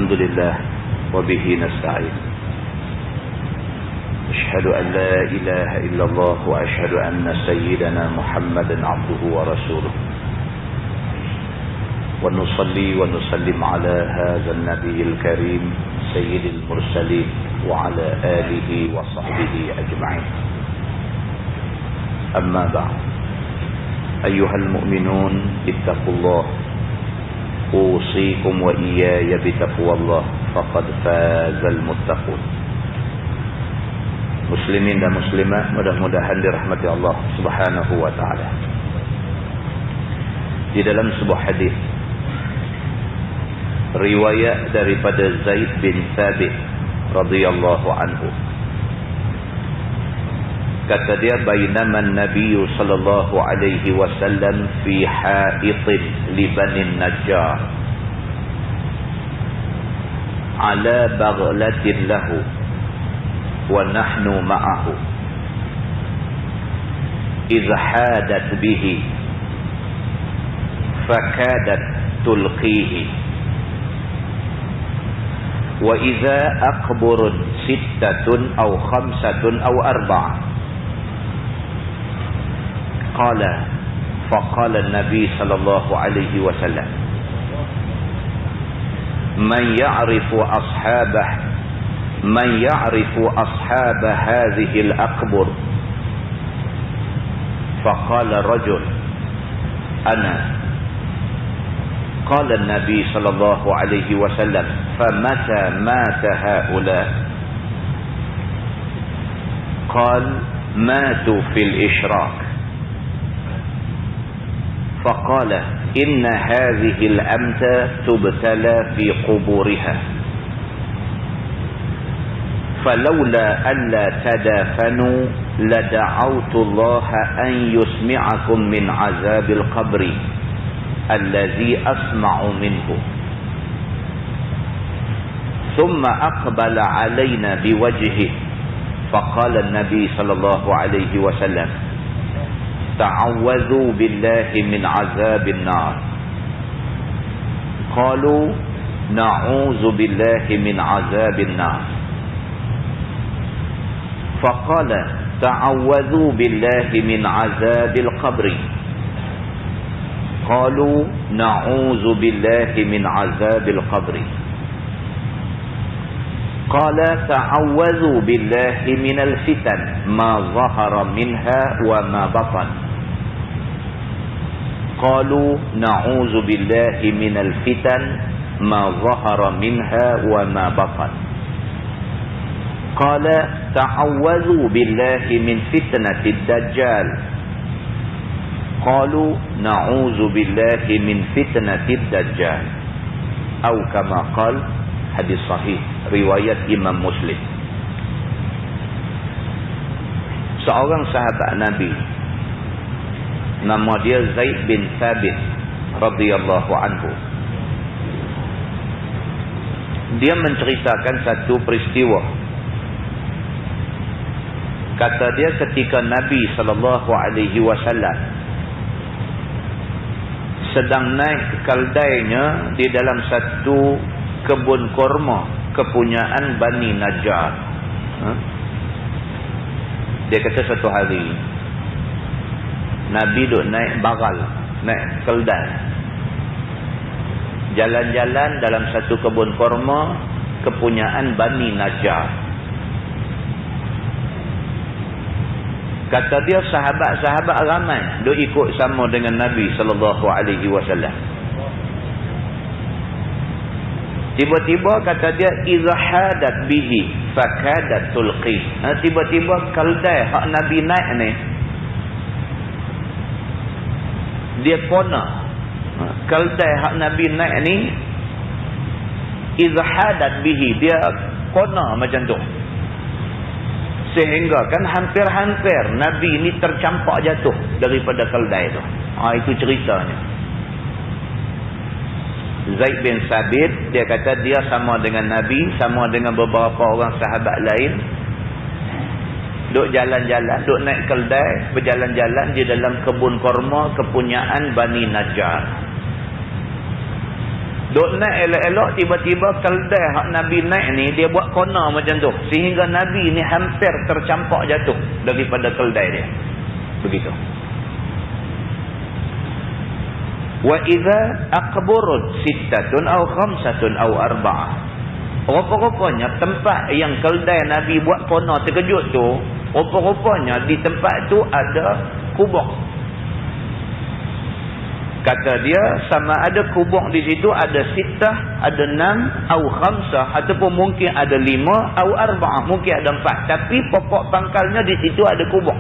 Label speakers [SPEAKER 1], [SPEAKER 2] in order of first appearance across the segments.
[SPEAKER 1] الحمد لله وبه نستعين أشهد أن لا إله إلا الله وأشهد أن سيدنا محمدا عبده ورسوله ونصلي ونسلم على هذا النبي الكريم سيد المرسلين وعلى آله وصحبه أجمعين أما بعد أيها المؤمنون اتقوا الله أوصيكم وإياي بتقوى الله فقد فاز المتقون. Muslimin dan muslimat, mudah-mudahan dirahmati Allah Subhanahu wa taala. Di dalam sebuah hadis riwayat daripada Zaid bin Thabit radhiyallahu anhu, kata dia, bainama an-nabiy sallallahu alaihi wasallam fi ha'itin li bani Najjar ala baghlatin lahu wa nahnu ma'ahu idh hadat bihi fakadat tulqihi wa idha aqburun sittatun aw khamsatun aw arba'ah qala faqala an-nabi sallallahu alaihi wasallam man ya'rifu ashab hadhihi al-aqbur faqala rajul ana qala an-nabi sallallahu alaihi wasallam famata mata haula qala matu fil ishraq فقال إن هذه الأمة تبتلى في قبورها فلولا ألا تدافنوا لدعوت الله أن يسمعكم من عذاب القبر الذي أسمع منه ثم أقبل علينا بوجهه فقال النبي صلى الله عليه وسلم تعوذوا بالله من عذاب النار قالوا نعوذ بالله من عذاب النار فقال تعوذوا بالله من عذاب القبر قالوا نعوذ بالله من عذاب القبر قال تعوذوا بالله من الفتن ما ظهر منها وما بطن قالوا نعوذ بالله من الفتن ما ظهر منها وما بطن قال تعوذوا بالله من فتنة الدجال قالوا نعوذ بالله من فتنة الدجال أو كما قال. Hadis sahih riwayat Imam Muslim. Seorang sahabat Nabi, nama dia Zaid bin Thabit radhiyallahu anhu, dia menceritakan satu peristiwa. Kata dia, ketika Nabi sallallahu alaihi wasallam sedang naik keldainya di dalam satu kebun kurma kepunyaan Bani Najjar. Dia kata satu hari Nabi duk naik bagal, naik keldai, jalan-jalan dalam satu kebun kurma kepunyaan Bani Najjar. Kata dia, sahabat-sahabat ramai duk ikut sama dengan Nabi sallallahu alaihi wasallam. Tiba-tiba kata dia, izhadat bihi fakadat tulqi. Tiba-tiba keldai hak Nabi naik ni, dia kona. Keldai hak Nabi naik ni, izhadat bihi, dia kona macam tu. Sehingga kan hampir-hampir Nabi ni tercampak jatuh daripada keldai tu. Itu ceritanya. Zaid bin Thabit, dia kata dia sama dengan Nabi, sama dengan beberapa orang sahabat lain, duk jalan-jalan, duk naik keldai, berjalan-jalan di dalam kebun kurma kepunyaan Bani Najjar. Duk naik elok-elok, tiba-tiba keldai hak Nabi naik ni, dia buat kona macam tu. Sehingga Nabi ni hampir tercampak jatuh daripada keldai dia. Begitu. Wa idza aqburut sittatun aw khamsatun aw arba'ah. Rupa-rupanya tempat yang keldai Nabi buat kona terkejut tu, rupa-rupanya di tempat tu ada kubur. Kata dia, sama ada kubur di situ ada sittah, ada 6 atau khamsah, ataupun mungkin ada 5 atau arba'ah, mungkin ada 4. Tapi pokok pangkalnya di situ ada kubur.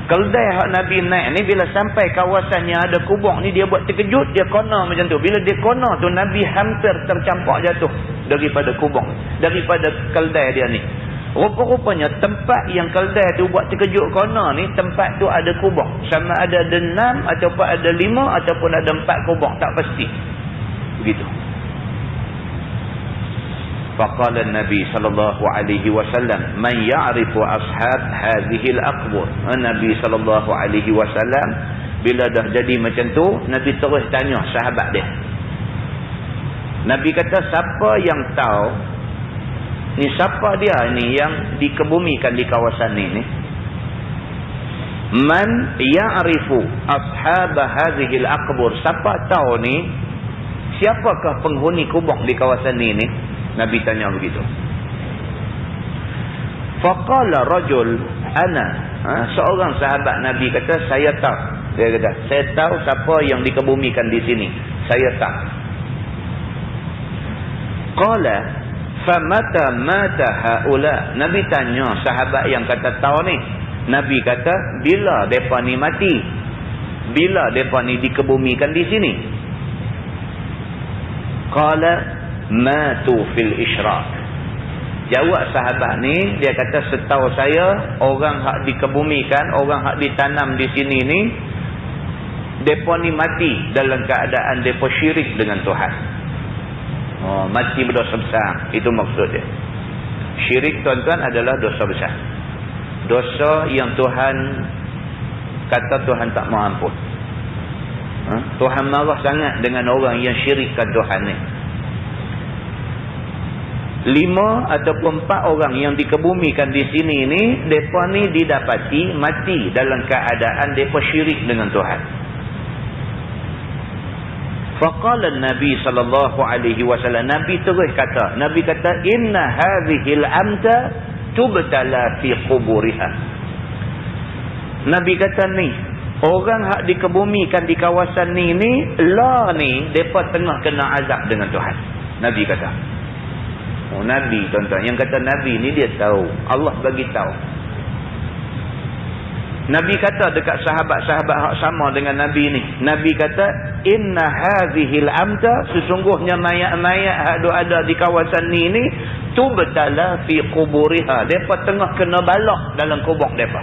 [SPEAKER 1] Keldai hak Nabi naik ni, bila sampai kawasan yang ada kubur ni, dia buat terkejut, dia kona macam tu. Bila dia kona tu, Nabi hampir tercampak jatuh daripada kubur, daripada keldai dia ni. Rupa-rupanya tempat yang keldai tu buat terkejut kona ni, tempat tu ada kubur. Sama ada 6 ataupun ada 5 ataupun ada 4 kubur, tak pasti. Begitu. Faqala Nabi sallallahu alaihi wasallam, "Man ya'rifu ashab hadhihi al-aqbur." Nabi sallallahu alaihi wasallam bila dah jadi macam tu, Nabi terus tanya sahabat dia. Nabi kata, siapa yang tahu ni, siapa dia ni yang dikebumikan di kawasan ni? Man ya'rifu ashab hadhihi al-aqbur. Siapa tahu ni, siapakah penghuni kubur di kawasan ni? Nabi tanya begitu. Faqala rajul ana. Seorang sahabat Nabi kata, saya tahu. Dia kata, saya tahu siapa yang dikebumikan di sini. Saya tahu. Qala famata mata haula. Nabi tanya sahabat yang kata tahu ni. Nabi kata, bila depa ni mati? Bila depa ni dikebumikan di sini? Qala matu fil isyraq. Jawab sahabat ni, dia kata, setahu saya orang hak dikebumikan, orang hak ditanam di sini ni, depa ni mati dalam keadaan depa syirik dengan Tuhan. Mati berdosa besar, itu maksud dia. Syirik, tuan-tuan, adalah dosa besar. Dosa yang Tuhan kata Tuhan tak mau ampun. Tuhan marah sangat dengan orang yang syirikkan Tuhan ni. 5 ataupun 4 orang yang dikebumikan di sini ni, mereka ni didapati mati dalam keadaan mereka syirik dengan Tuhan. Faqala Nabi sallallahu alaihi wasallam, Nabi terus kata, Nabi kata, inna hadhil amta tubtala fi quburiha. Nabi kata ni, orang hak dikebumikan di kawasan ni lah ni, mereka tengah kena azab dengan Tuhan. Nabi kata. Nabi, tuan-tuan, yang kata Nabi ni dia tahu, Allah bagi tahu. Nabi kata dekat sahabat-sahabat hak sama dengan Nabi ni, Nabi kata, inna hadhil amta, sesungguhnya mayat-mayat hak ada di kawasan ni tubtala fi quburiha, depa tengah kena balak dalam kubur depa.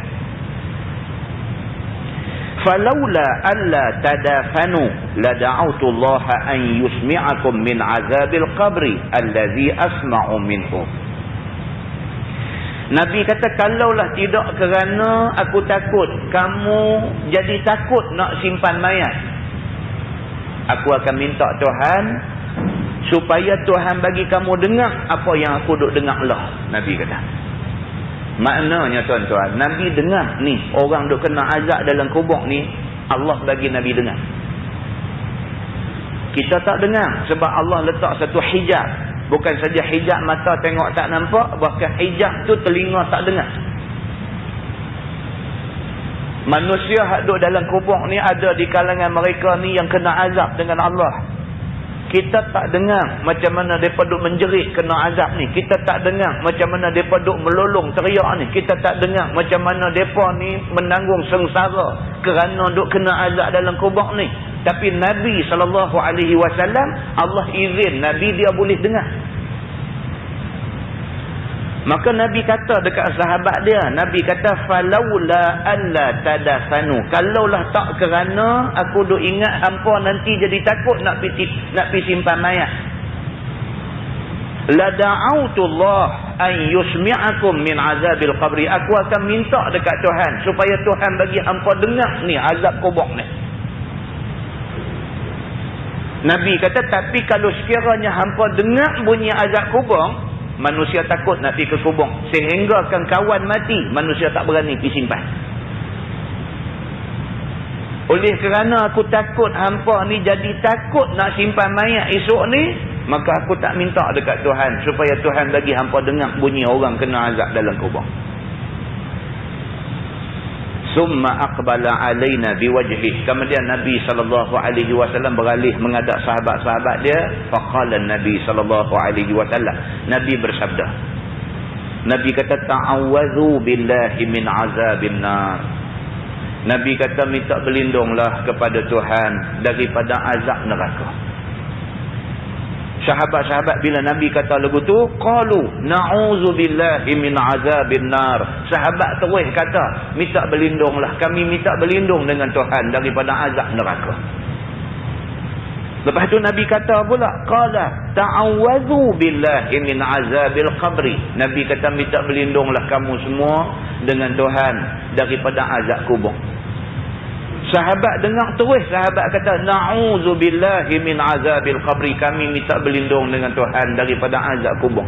[SPEAKER 1] Falaula alla tadafanu la da'awtu Allah an yusmi'akum min azabil qabri allazi asma'u minhu. Nabi kata, kalaulah tidak kerana aku takut kamu jadi takut nak simpan mayat, aku akan minta Tuhan supaya Tuhan bagi kamu dengar apa yang aku duk dengar lah. Nabi kata. Maknanya, tuan-tuan, Nabi dengar ni, orang duk kena azab dalam kubur ni, Allah bagi Nabi dengar. Kita tak dengar sebab Allah letak satu hijab. Bukan saja hijab mata tengok tak nampak, bahkan hijab tu telinga tak dengar. Manusia hak duk dalam kubur ni, ada di kalangan mereka ni yang kena azab dengan Allah. Kita tak dengar macam mana mereka duk menjerit kena azab ni. Kita tak dengar macam mana mereka duk melolong teriak ni. Kita tak dengar macam mana mereka ni menanggung sengsara kerana duk kena azab dalam kubur ni. Tapi Nabi SAW, Allah izin Nabi dia boleh dengar. Maka Nabi kata dekat sahabat dia, Nabi kata, falaula alla tadafanu, kalaulah tak kerana aku duk ingat hampa nanti jadi takut nak pi simpan mayat, la da'autu Allah an yusmi'akum min azabil qabri, aku akan minta dekat Tuhan supaya Tuhan bagi hampa dengar ni azab kubur ni. Nabi kata, tapi kalau sekiranya hampa dengar bunyi azab kubur, manusia takut nak pergi ke kubur. Sehingga kan kawan mati, manusia tak berani pergi simpan. Oleh kerana aku takut hampa ni jadi takut nak simpan mayat esok ni, maka aku tak minta dekat Tuhan supaya Tuhan bagi hampa dengar bunyi orang kena azab dalam kubur. Summa aqbala alaina biwajhihi. Kemudian Nabi SAW beralih menghadap sahabat-sahabat dia. Faqala Nabi SAW. Nabi bersabda. Nabi kata, ta'awwadhu billahi min azabin nar. Nabi kata, minta berlindunglah kepada Tuhan daripada azab neraka. Sahabat-sahabat bila Nabi kata lagu tu, qalu na'udzubillahi min azabin nar. Sahabat terus kata, minta berlindunglah, kami minta berlindung dengan Tuhan daripada azab neraka. Lepas tu Nabi kata pula, qala ta'awwadhu billahi min azabil qabri. Nabi kata, minta berlindunglah kamu semua dengan Tuhan daripada azab kubur. Sahabat dengar terus, sahabat kata, na'udzubillahi min azabil qabri. Kami minta berlindung dengan Tuhan daripada azab kubur.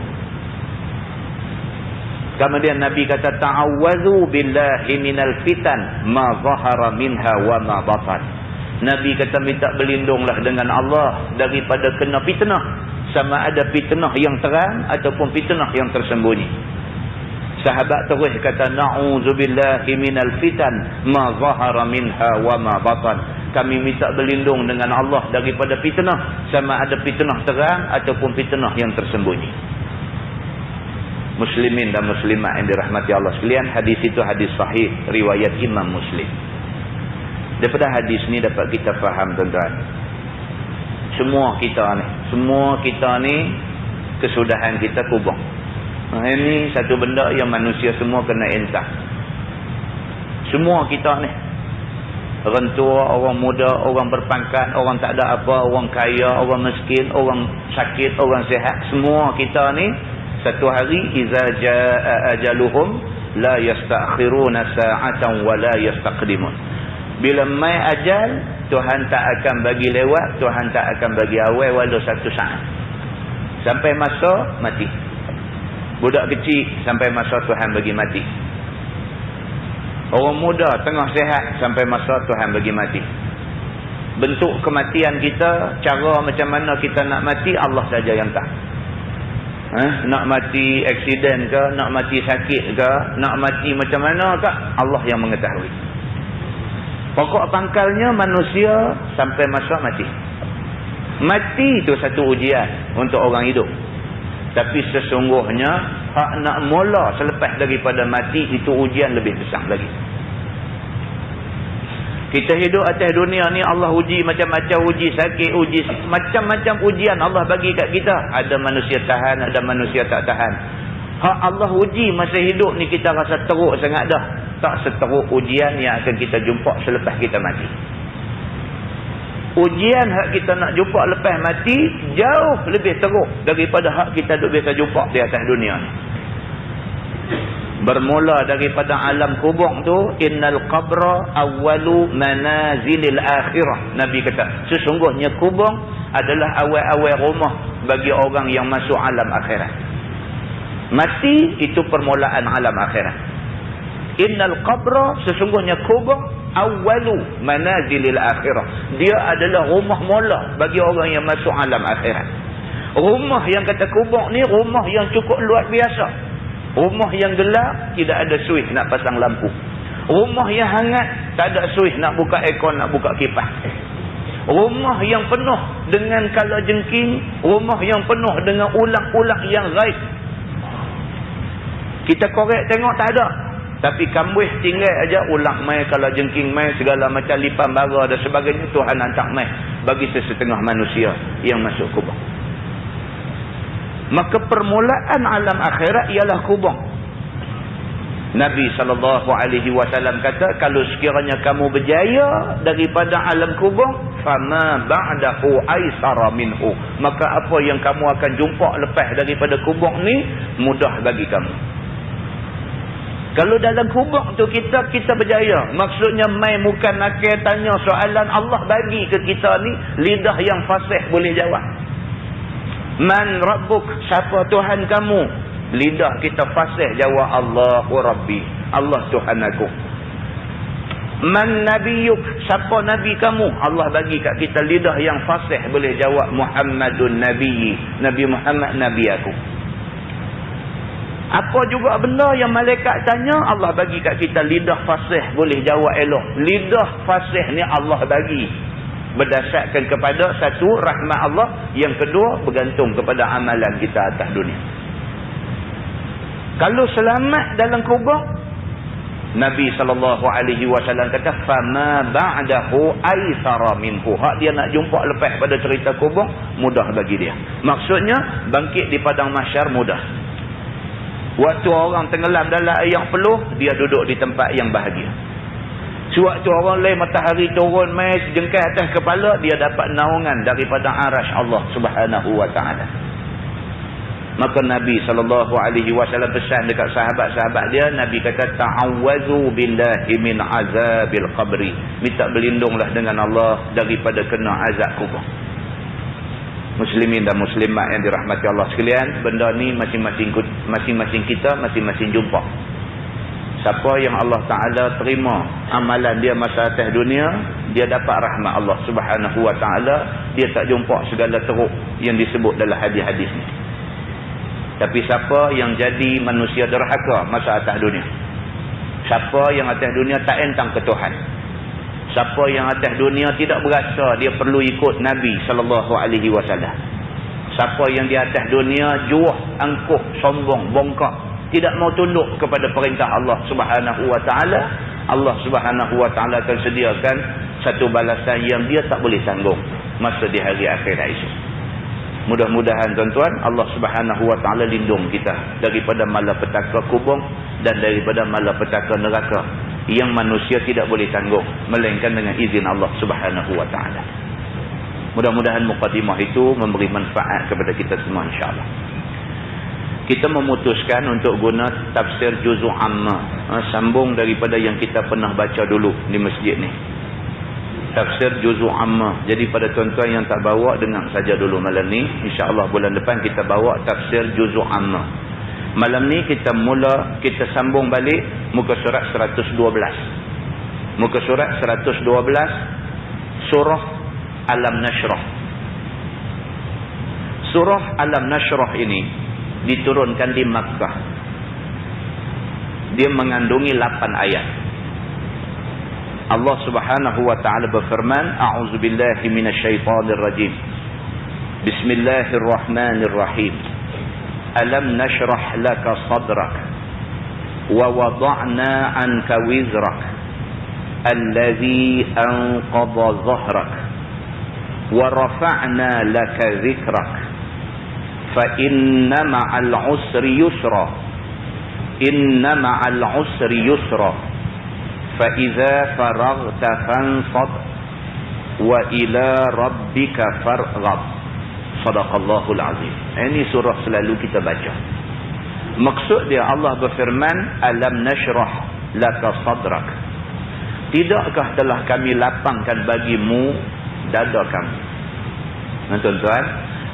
[SPEAKER 1] Kemudian Nabi kata, ta'awwadhu billahi minal fitan ma zahara minha wa ma batan. Nabi kata, minta berlindunglah dengan Allah daripada kena fitnah, sama ada fitnah yang terang ataupun fitnah yang tersembunyi. Sahabat terus kata, na'udzubillahi minal fitan ma zahara minha wa ma batan. Kami minta berlindung dengan Allah daripada fitnah, sama ada fitnah terang ataupun fitnah yang tersembunyi. Muslimin dan muslimat yang dirahmati Allah sekalian, hadis itu hadis sahih riwayat Imam Muslim. Daripada hadis ni dapat kita faham, tuan-tuan, semua kita ni kesudahan kita kubur. Ini satu benda yang manusia semua kena entah. Semua kita ni, orang tua, orang muda, orang berpangkat, orang tak ada apa, orang kaya, orang miskin, orang sakit, orang sihat, semua kita ni satu hari iza jaa ajaluhum la yasta'khiruna sa'atan wa la yastaqdimun. Bila mai ajal, Tuhan tak akan bagi lewat, Tuhan tak akan bagi awal walau satu saat. Sampai masa mati. Budak kecil sampai masa Tuhan bagi mati. Orang muda tengah sihat sampai masa Tuhan bagi mati. Bentuk kematian kita, cara macam mana kita nak mati, Allah saja yang tahu. Nak mati aksiden ke, nak mati sakit ke, nak mati macam mana ke, Allah yang mengetahui. Pokok pangkalnya manusia sampai masa mati. Mati itu satu ujian untuk orang hidup. Tapi sesungguhnya hak nak mula selepas daripada mati itu ujian lebih besar lagi. Kita hidup atas dunia ni, Allah uji macam-macam, uji sakit, uji macam-macam ujian Allah bagi kat kita. Ada manusia tahan, ada manusia tak tahan. Hak Allah uji masa hidup ni kita rasa teruk sangat dah. Tak seteruk ujian yang akan kita jumpa selepas kita mati. Ujian hak kita nak jumpa lepas mati jauh lebih teruk daripada hak kita duk biasa jumpa di atas dunia ni. Bermula daripada alam kubur tu, innal qabra awwalu manazilil akhirah. Nabi kata, sesungguhnya kubur adalah awal-awal rumah bagi orang yang masuk alam akhirat. Mati itu permulaan alam akhirat. Innal qabra, sesungguhnya kubur, awwalu manazilil akhirah. Dia adalah rumah mula bagi orang yang masuk alam akhirat. Rumah yang kata kubur ni rumah yang cukup luar biasa. Rumah yang gelap, tidak ada suis nak pasang lampu. Rumah yang hangat, tak ada suis nak buka aircon, nak buka kipas. Rumah yang penuh dengan kala jengking, rumah yang penuh dengan ulang-ulang yang gaib. Kita korek tengok tak ada. Tapi kambuh tinggal aja ulang mai, kala jengking mai, segala macam lipan bara dan sebagainya Tuhan hantar mai bagi sesetengah manusia yang masuk kubur. Maka permulaan alam akhirat ialah kubur. Nabi SAW kata, kalau sekiranya kamu berjaya daripada alam kubur, fama ba'dahu aisara minhu, maka apa yang kamu akan jumpa lepas daripada kubur ni mudah bagi kamu. Kalau dalam kubur tu kita berjaya. Maksudnya mai muka nakal tanya soalan, Allah bagi ke kita ni lidah yang fasih boleh jawab. Man rabbuk, siapa Tuhan kamu? Lidah kita fasih jawab Allahu Rabbi, Allah Tuhan aku. Man nabiyuk, siapa nabi kamu? Allah bagi kat kita lidah yang fasih boleh jawab Muhammadun nabiyyi, Nabi Muhammad nabi aku. Apa juga benda yang malaikat tanya, Allah bagi kat kita lidah fasih boleh jawab elok. Lidah fasih ni Allah bagi berdasarkan kepada satu rahmat Allah, yang kedua bergantung kepada amalan kita atas dunia. Kalau selamat dalam kubur, Nabi SAW kata fama ba'dahu aisara minhu. Hak dia nak jumpa lepas pada cerita kubur mudah bagi dia. Maksudnya bangkit di padang mahsyar mudah. Waktu orang tenggelam dalam air yang peluh, dia duduk di tempat yang bahagia. Sewaktu orang lain matahari turun mai sejengkal atas kepala, dia dapat naungan daripada arasy Allah Subhanahu wa taala. Maka Nabi SAW pesan dekat sahabat-sahabat dia, Nabi kata ta'awwazu billahi min azabil qabri. Minta berlindunglah dengan Allah daripada kena azab kubur. Muslimin dan muslimat yang dirahmati Allah sekalian, benda ni masing-masing kita masing-masing jumpa. Siapa yang Allah Ta'ala terima amalan dia masa atas dunia, dia dapat rahmat Allah Subhanahu wa Ta'ala. Dia tak jumpa segala teruk yang disebut dalam hadis-hadis ni. Tapi siapa yang jadi manusia derhaka masa atas dunia, siapa yang atas dunia tak entang ke Tuhan, siapa yang atas dunia tidak berasa dia perlu ikut Nabi SAW, siapa yang di atas dunia juah, angkuh, sombong, bongkak, tidak mau tunduk kepada perintah Allah Subhanahu wa taala, Allah Subhanahu wa taala akan sediakan satu balasan yang dia tak boleh tanggung masa di hari akhirat itu. Mudah-mudahan tuan-tuan, Allah Subhanahu wa taala lindung kita daripada malapetaka kubur dan daripada malapetaka neraka yang manusia tidak boleh tanggung melainkan dengan izin Allah Subhanahu wa taala. Mudah-mudahan mukadimah itu memberi manfaat kepada kita semua insya-Allah. Kita memutuskan untuk guna tafsir juz'u amma, sambung daripada yang kita pernah baca dulu di masjid ni. Tafsir juz'u amma. Jadi pada tuan-tuan yang tak bawa, dengar saja dulu malam ni. InsyaAllah bulan depan kita bawa tafsir juz'u amma. Malam ni kita sambung balik muka surat 112. Muka surat 112 surah Alam Nashrah. Surah Alam Nashrah ini diturunkan di Makkah. Dia mengandungi 8 ayat. Allah Subhanahu wa taala berfirman, a'udzubillahi minasyaitonir rajim. Bismillahirrahmanirrahim. Alam nashrah laka sadrak wa wada'na 'anka wizrak alladhi anqadha dhahrak wa rafa'na laka dhikrak fa inna ma'al 'usri yusra inna ma'al 'usri yusra فَإِذَا فَرَغْتَ فَانْصَبْ وَإِلَى رَبِّكَ فَارْغَبْ. Sadaqallahul azim. Ini surah selalu kita baca. Maksud dia Allah berfirman, alam nashrah laka sadrak. Tidakkah telah kami lapangkan bagimu dada kamu? Tuan-tuan,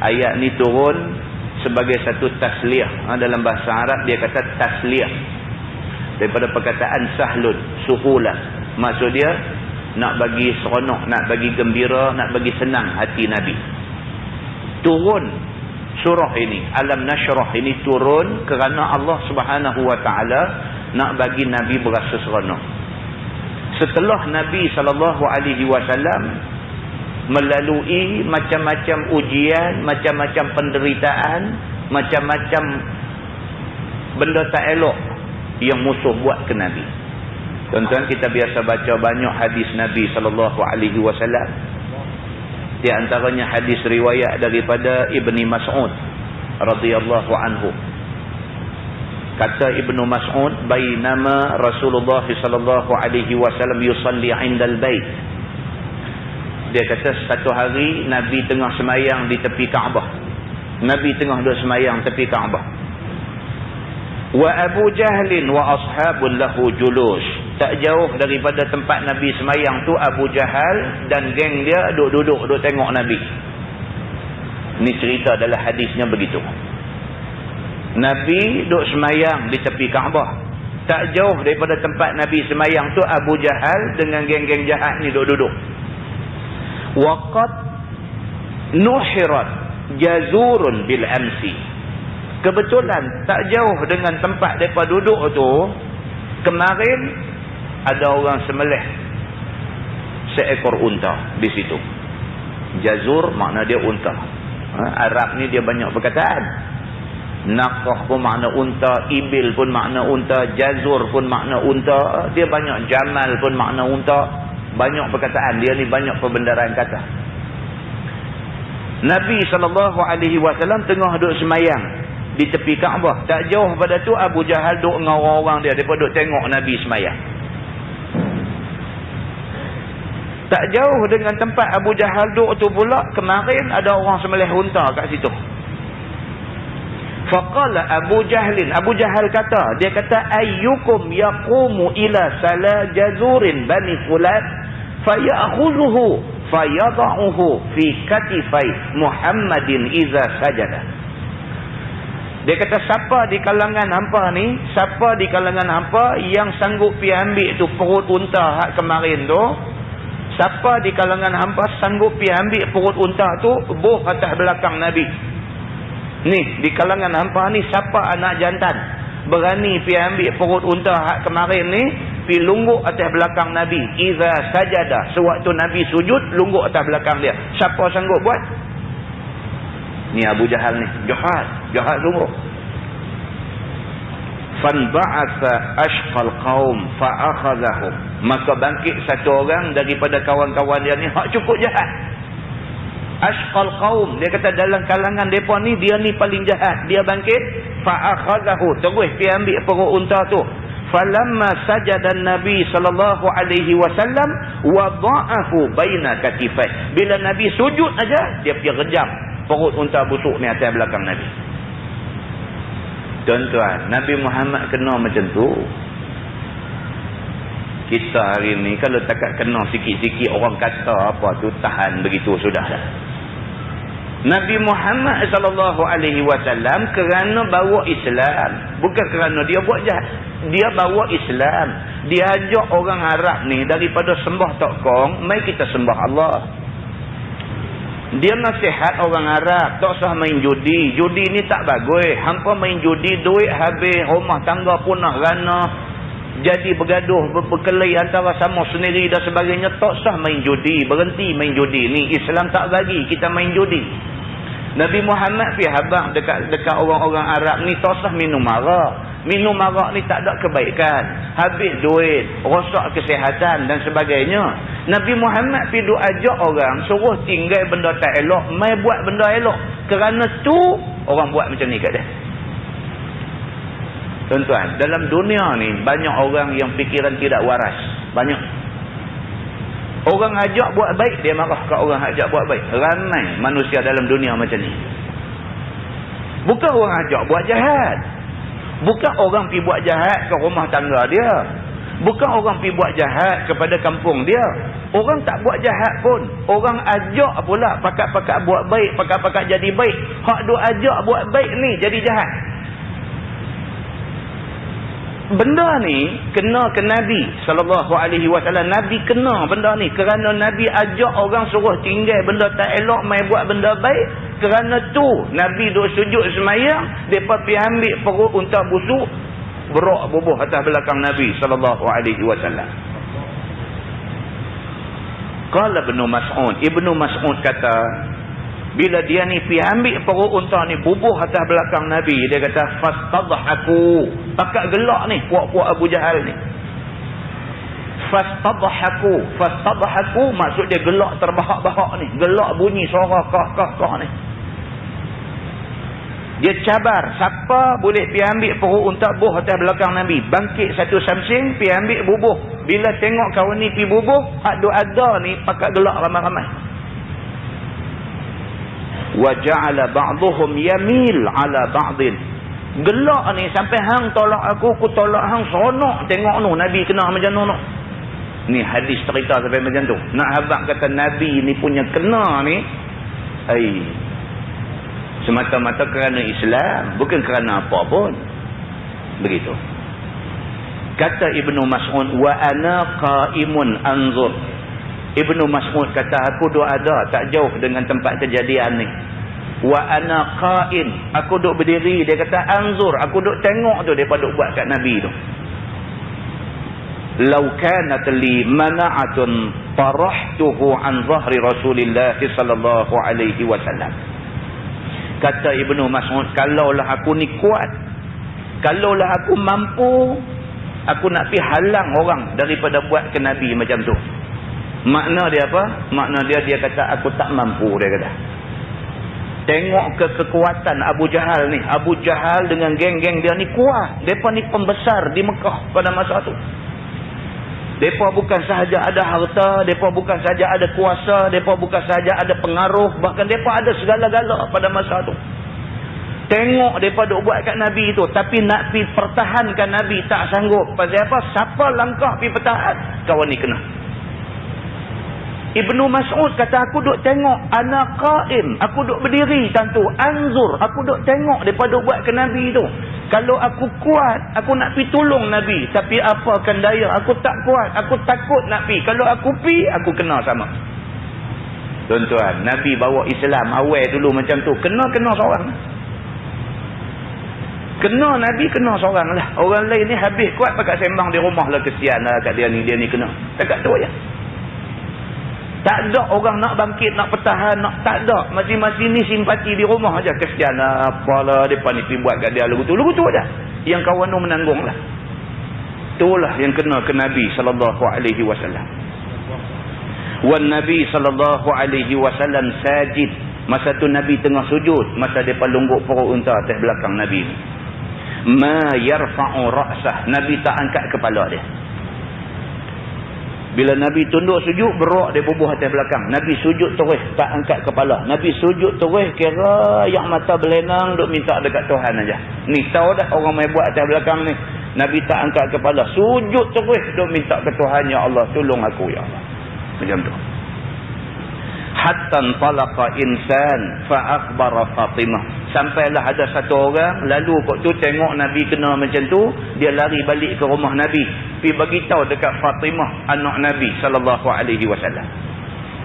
[SPEAKER 1] ayat ni turun sebagai satu tasliyah. Dalam bahasa Arab dia kata tasliyah. Daripada perkataan sahlun, suhulah. Maksud dia nak bagi seronok, nak bagi gembira, nak bagi senang hati Nabi. Turun surah ini, Alam Nashrah ini turun kerana Allah Subhanahu wa taala nak bagi Nabi berasa seronok. Setelah Nabi SAW melalui macam-macam ujian, macam-macam penderitaan, macam-macam benda tak elok yang musuh buat ke Nabi. Tuan-tuan, kita biasa baca banyak hadis Nabi SAW. Di antaranya hadis riwayat daripada Ibni Mas'ud radhiyallahu anhu. Kata Ibnu Mas'ud, bainama Rasulullah SAW yusalli 'indal bait. Dia kata satu hari Nabi tengah semayang di tepi Kaabah. Nabi tengah duduk semayang tepi Kaabah. Wa Abu Jahlin wa ashabun lahu julus. Tak jauh daripada tempat Nabi semayang tu Abu Jahal dan geng dia duduk tengok Nabi. Ni cerita dalam hadisnya begitu. Nabi duduk semayang di tepi Kaabah. Tak jauh daripada tempat Nabi semayang tu Abu Jahal dengan geng-geng jahat ni duduk. Waqad nuhirat jazurun bil amsi. Kebetulan tak jauh dengan tempat mereka duduk tu, kemarin ada orang sembelih seekor unta di situ. Jazur makna dia unta. Arab ni dia banyak perkataan. Naqah pun makna unta, ibil pun makna unta, jazur pun makna unta, dia banyak, jamal pun makna unta. Banyak perkataan, dia ni banyak perbendaharaan kata. Nabi SAW tengah duduk semayang di tepi Kaabah. Tak jauh pada tu Abu Jahal duduk dengan orang-orang dia. Mereka duduk tengok Nabi semayang. Tak jauh dengan tempat Abu Jahal duduk tu pula, kemarin ada orang sembelih unta kat situ. Faqala Abu Jahlin. Abu Jahal kata, dia kata, ayyukum yaqumu ila sala jazurin bani fulan faya'khuzuhu fayada'uhu fi katifai Muhammadin iza sajada. Dia kata, siapa di kalangan hampa ni, siapa di kalangan hampa yang sanggup pergi ambil tu perut unta hak kemarin tu, siapa di kalangan hampa sanggup pergi ambil perut unta tu buh atas belakang Nabi. Ni, di kalangan hampa ni siapa anak jantan berani pergi ambil perut unta hak kemarin ni, pergi lungguk atas belakang Nabi. Iza sajada, sewaktu Nabi sujud, lungguk atas belakang dia. Siapa sanggup buat? Ni Abu Jahal ni, jahat sungguh. Fanba'atha ashqal qaum fa'akhadhahum. Maka bangkit satu orang daripada kawan-kawan dia ni, hak cukup jahat. Ashqal qaum, dia kata dalam kalangan depa ni, dia ni paling jahat. Dia bangkit, fa'akhadhahu, terus pergi ambil perut unta tu. Falamma sajada Nabi sallallahu alaihi wasallam wada'ahu baina katifai. Bila Nabi sujud aja, dia pergi rejam perut unta busuk ni atas belakang Nabi. Tuan-tuan, Nabi Muhammad kena macam tu. Kita hari ni kalau takat kena sikit-sikit orang kata apa tu, tahan begitu sudah dah. Nabi Muhammad sallallahu alaihi wasallam kerana bawa Islam, bukan kerana dia buat jahat. Dia bawa Islam. Dia ajak orang Arab ni daripada sembah tokong, mai kita sembah Allah. Dia nasihat orang Arab, tak usah main judi. Judi ni tak bagus. Hampa main judi, duit habis, rumah tangga punah rana, jadi bergaduh, berkelahi antara sama sendiri dan sebagainya. Tak usah main judi, berhenti main judi ni. Islam tak bagi kita main judi. Nabi Muhammad pergi habaq dekat orang-orang Arab ni, tak usah minum arak. Minum arak ni tak ada kebaikan. Habis duit, rosak kesihatan dan sebagainya. Nabi Muhammad pergi ajak orang, suruh tinggal benda tak elok, mai buat benda elok. Kerana tu orang buat macam ni kat dia. Tuan-tuan, dalam dunia ni banyak orang yang fikiran tidak waras. Banyak. Orang ajak buat baik, dia marah kat orang ajak buat baik. Ramai manusia dalam dunia macam ni. Bukan orang ajak buat jahat. Bukan orang pergi buat jahat ke rumah tangga dia. Bukan orang pergi buat jahat kepada kampung dia. Orang tak buat jahat pun. Orang ajak pula pakat-pakat buat baik, pakat-pakat jadi baik. Hak duk ajak buat baik ni jadi jahat. Benda ni kena ke Nabi SAW. Nabi kena benda ni. Kerana Nabi ajak orang suruh tinggal benda tak elok, mai buat benda baik. Kerana tu Nabi duk sujud semayang, mereka pergi ambil perut unta busuk, berok bubuh atas belakang Nabi SAW. Qala Ibnu Mas'ud kata, bila dia ni pergi ambil perut unta ni, bubuh atas belakang Nabi, dia kata, fastadhaku. Pakat gelak ni puak-puak Abu Jahal ni. Fastadhaku maksud dia gelak terbahak-bahak ni. Gelak bunyi suara kah-kah-kah ni. Dia cabar, siapa boleh pergi ambil perut unta buh atas belakang Nabi. Bangkit satu samsing, pergi ambil bubuh. Bila tengok kawan ni pergi bubuh, hak duk ada ni pakat gelak ramai-ramai. Wa ja'ala ba'dhum yamil 'ala ba'din. Gelak ni sampai hang tolak aku tolak hang, seronok tengok nu Nabi kena macam nu. Ni hadis cerita sampai macam tu. Nak habaq kata Nabi ni punya kena ni, semata-mata kerana Islam, bukan kerana apa pun. Begitu. Kata Ibnu Mas'ud, wa ana qa'imun anzur. Ibnu Mas'ud kata, aku duk ada tak jauh dengan tempat kejadian ni. Wa ana qa'in, aku duk berdiri, dia kata anzur, aku duk tengok tu depa duk buat kat Nabi tu. Law kanat li mana'atun tarahtuhu an zahri Rasulillah sallallahu alaihi wasallam. Kata Ibnu Mas'ud, kalaulah aku ni kuat, kalaulah aku mampu, aku nak pergi halang orang daripada buat ke Nabi macam tu. Makna dia apa? Makna dia kata aku tak mampu, dia kata. Tengok ke kekuatan Abu Jahal ni. Abu Jahal dengan geng-geng dia ni kuat. Mereka ni pembesar di Mekah pada masa tu. Mereka bukan sahaja ada harta, mereka bukan sahaja ada kuasa, mereka bukan sahaja ada pengaruh, bahkan mereka ada segala-gala pada masa tu. Tengok mereka duk buat kat Nabi tu, tapi nak pergi pertahankan Nabi tak sanggup. Pasal apa? Siapa langkah pergi pertahan, kawan ni kena. Ibnu Mas'ud kata, aku duk tengok, ana qa'im, aku duk berdiri tentu, anzur, aku duk tengok mereka duk buat ke Nabi tu. Kalau aku kuat, aku nak pergi tolong Nabi, tapi apakan daya, aku tak kuat, aku takut nak pergi. Kalau aku pergi, aku kena sama. Tuan-tuan, Nabi bawa Islam awal dulu macam tu, kena seorang. Kena Nabi, kena seorang lah. Orang lain ni habis kuat pakat sembang di rumah lah, kesian lah kat dia ni kena. Dekat tu je. Tak ada orang nak bangkit, nak pertahan, nak, tak ada. Masing-masing ni simpati di rumah aja. Kesian lah, apalah, mereka ni pergi buat kat dia lagu tu aja. Yang kawan tu menanggung lah. Itulah yang kena ke Nabi SAW. Wan Nabi SAW sajid. Masa tu Nabi tengah sujud. Masa mereka lungguk perut unta atas belakang Nabi. Ma yarfa'u ra'sah. Nabi tak angkat kepala dia. Bila Nabi tunduk sujud, berak dia bubuh atas belakang. Nabi sujud terus, tak angkat kepala. Nabi sujud terus, kira yang mata berlenang, duk minta dekat Tuhan aja. Ni tahu dah orang main buat atas belakang ni. Nabi tak angkat kepala, sujud terus, duk minta ke Tuhan, ya Allah, tolong aku, ya Allah. Macam tu. Hatta talaqa insan fa akhbara Fatimah. Sampailah ada satu orang lalu kok tu tengok Nabi kena macam tu, dia lari balik ke rumah Nabi, pergi bagi tahu dekat Fatimah anak Nabi sallallahu alaihi wasallam.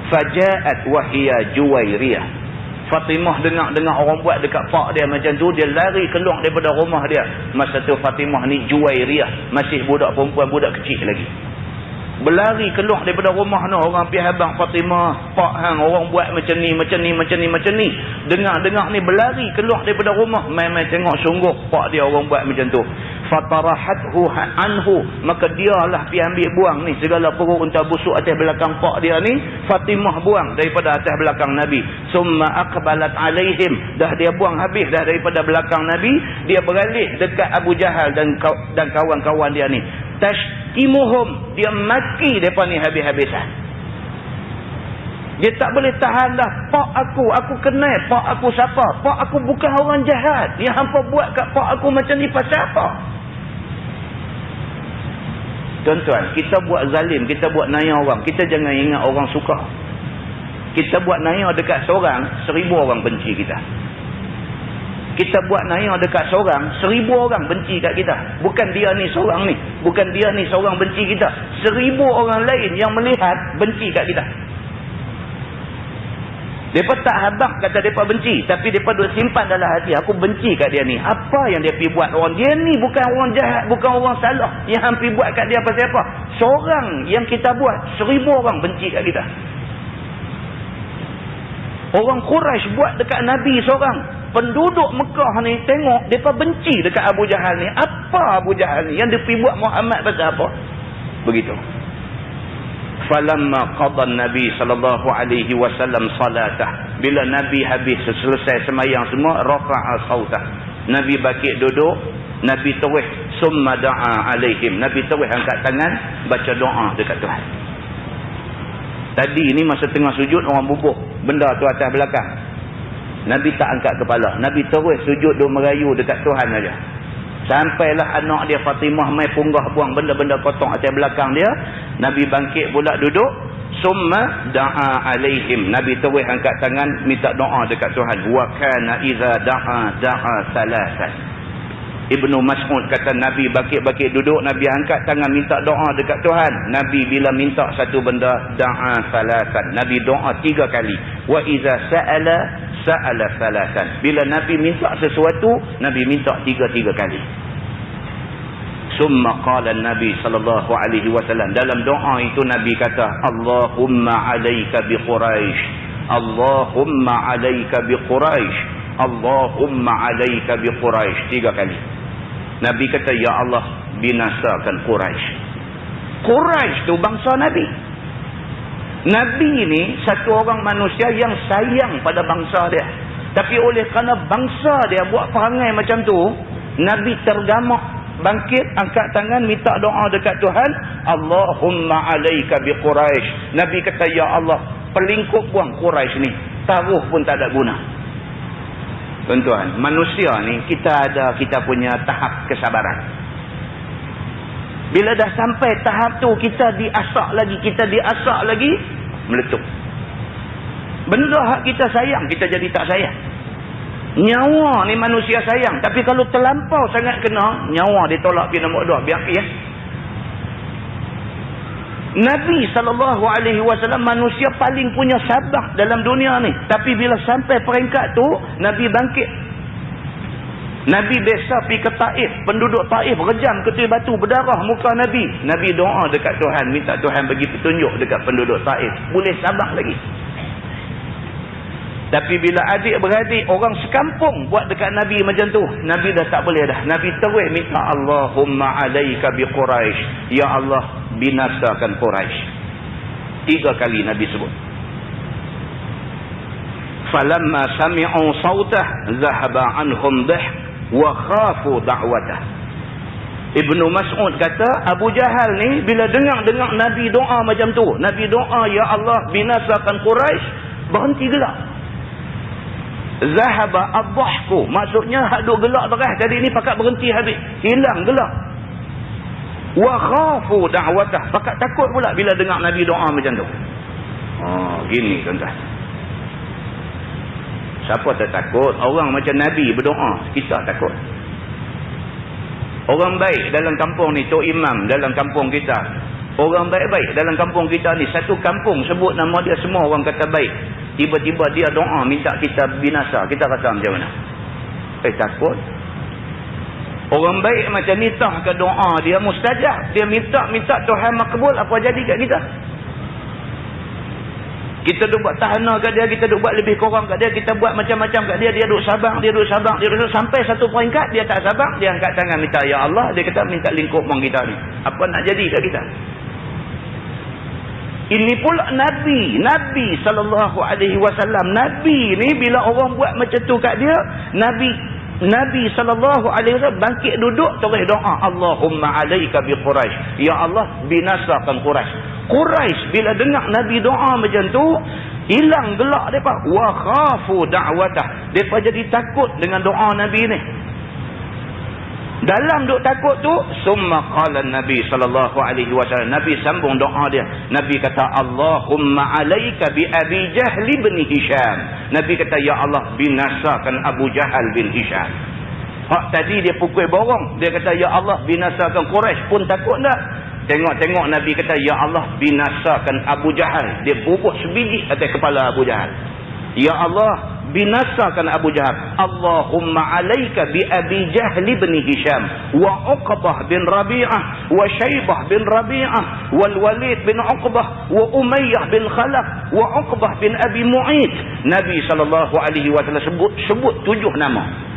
[SPEAKER 1] Fajaat wa hiya Juwairiyah. Fatimah dengar orang buat dekat pak dia macam tu, dia lari keluar daripada rumah dia. Masa tu Fatimah ni Juwairiyah, masih budak perempuan, budak kecil lagi. Berlari keluar daripada rumah tu, orang pergi habang Fatimah, pak hang orang buat macam ni. Dengar ni berlari keluar daripada rumah, mai tengok sungguh pak dia orang buat macam tu. Fatarahathu anhu, maka dialah pergi ambil buang ni segala perut unta busuk atas belakang pak dia ni. Fatimah buang daripada atas belakang Nabi. Summa aqbalat alaihim, dah dia buang habis dah daripada belakang Nabi, dia beralih dekat Abu Jahal dan kawan-kawan dia ni. Tashtimuhum, dia maki mereka ni habis-habisan. Dia tak boleh tahan dah. Pak aku kenal pak aku siapa. Pak aku bukan orang jahat. Yang hampa buat kat pak aku macam ni pasal apa? Tuan-tuan, kita buat zalim, kita buat naya orang, kita jangan ingat orang suka. Kita buat naya dekat seorang, 1000 orang benci kita. Kita buat naya dekat seorang, 1000 orang benci kat kita. Bukan dia ni seorang ni, bukan dia ni seorang benci kita, 1000 orang lain yang melihat benci kat kita. Mereka tak habaq kata mereka benci, tapi mereka duk simpan dalam hati, aku benci kat dia ni. Apa yang dia pergi buat orang? Dia ni bukan orang jahat, bukan orang salah. Yang hampir buat kat dia pasal apa? Seorang yang kita buat, 1000 orang benci kat kita. Orang Quraisy buat dekat Nabi seorang. Penduduk Mekah ni tengok, mereka benci dekat Abu Jahal ni. Apa Abu Jahal ni? Yang dia pergi buat Muhammad pasal apa? Begitu. Falamma qada Nabi sallallahu alaihi wasallam salatah. Bila Nabi habis selesai sembahyang semua, rafa'a sautah. Nabi bangkit duduk, Nabi terus summa da'a alaihim. Nabi terus angkat tangan baca doa dekat Tuhan. Tadi ni masa tengah sujud orang bubuh benda tu atas belakang. Nabi tak angkat kepala. Nabi terus sujud duk merayu dekat Tuhan aja. Sampailah anak dia Fatimah mai punggah buang benda-benda kotor atas belakang dia. Nabi bangkit pula duduk. Summa da'a alaihim. Nabi terus angkat tangan minta doa dekat Tuhan. Wa kana idza da'a salasan. Ibnu Mas'ud kata Nabi bangkit-bangkit duduk, Nabi angkat tangan minta doa dekat Tuhan. Nabi bila minta satu benda, da'a salasan. Nabi doa 3 kali. Wa idza sa'ala salasan. Bila Nabi minta sesuatu, Nabi minta 3 kali. Summa qala Nabi sallallahu alaihi wasallam, dalam doa itu Nabi kata, Allahumma alayka bi Quraisy. Allahumma alayka bi Quraisy. Allahumma alayka bi Quraisy. 3 kali. Nabi kata, ya Allah, binasakan Quraisy. Quraisy tu bangsa Nabi. Nabi ni satu orang manusia yang sayang pada bangsa dia. Tapi oleh kerana bangsa dia buat perangai macam tu, Nabi tergamak, bangkit, angkat tangan, minta doa dekat Tuhan. Allahumma alayka bi Quraisy. Nabi kata, ya Allah, pelingkup buang Quraisy ni. Taruh pun tak ada guna. Tuan-tuan, manusia ni kita punya tahap kesabaran. Bila dah sampai tahap tu, kita diasak lagi, meletup. Benda hak kita sayang, kita jadi tak sayang. Nyawa ni manusia sayang, tapi kalau terlampau sangat kena, nyawa dia tolak pergi nombor 2, biar pergi ya. Nabi SAW manusia paling punya sabar dalam dunia ni. Tapi bila sampai peringkat tu, Nabi bangkit. Nabi biasa pergi ke Taif. Penduduk Taif rejam ketul batu, berdarah muka Nabi. Nabi doa dekat Tuhan, minta Tuhan bagi petunjuk dekat penduduk Taif. Boleh sabar lagi. Tapi bila adik-beradik orang sekampung buat dekat Nabi macam tu, Nabi dah tak boleh dah. Nabi terus minta, Allahumma alayka bi Quraisy. Ya Allah, binasakan Quraisy. 3 kali Nabi sebut. Falamma sami'u sautah zahaba anhum dhih wa khafu da'watah. Ibnu Mas'ud kata, Abu Jahal ni bila dengar Nabi doa macam tu, Nabi doa, ya Allah, binasakan Quraisy, berhenti gelak. Zahaba ad-dhahku, maksudnya hak duk gelak terah tadi ni pakat berhenti habis, hilang gelak. Wa khafu da'watah, pakat takut pula bila dengar Nabi doa macam tu. Gini tuan-tuan, siapa tak takut? Orang macam Nabi berdoa, kita takut. Orang baik dalam kampung ni, Tok Imam dalam kampung kita, orang baik-baik dalam kampung kita ni, satu kampung sebut nama dia, semua orang kata baik. Tiba-tiba dia doa minta kita binasa, kita rasa macam mana? Takut. Orang baik macam ni tak ke doa dia mustajab. Dia minta Tuhan makbul, apa jadi kat kita? Kita duk buat tahana kat dia, kita duk buat lebih kurang kat dia, kita buat macam-macam kat dia, dia duk sabar, sampai satu peringkat dia tak sabar, dia angkat tangan minta, ya Allah, dia kata minta lingkup mak kita ni. Apa nak jadi kat kita? Ini pula Nabi SAW. Nabi ni bila orang buat macam tu kat dia, Nabi SAW bangkit duduk terus doa, Allahumma alayka bi Quraisy. Ya Allah, binasakan Quraisy. Quraisy bila dengar Nabi doa macam tu, hilang gelak mereka. Wa khafu da'watah. Mereka jadi takut dengan doa Nabi ni. Dalam duk takut tu, summa qala Nabi sallallahu alaihi wasallam, Nabi sambung doa dia. Nabi kata, Allahumma alayka bi Abi Jahl bin Hisham. Nabi kata, ya Allah, binasakan Abu Jahal bin Hisham. Hak tadi dia pukul borong, dia kata, ya Allah, binasakan Quraisy, pun takut tak? Tengok-tengok Nabi kata, ya Allah, binasakan Abu Jahal. Dia bubuk sebiji atas kepala Abu Jahal. Ya Allah, binasakan Abu Jahal. Allahumma alayka bi Abi Jahl bin Hisham wa Uqbah bin Rabi'ah wa Shaybah bin Rabi'ah wal Walid bin Uqbah wa Umayyah bin Khalaf wa Uqbah bin Abi Mu'id. Nabi SAW sebut 7 nama.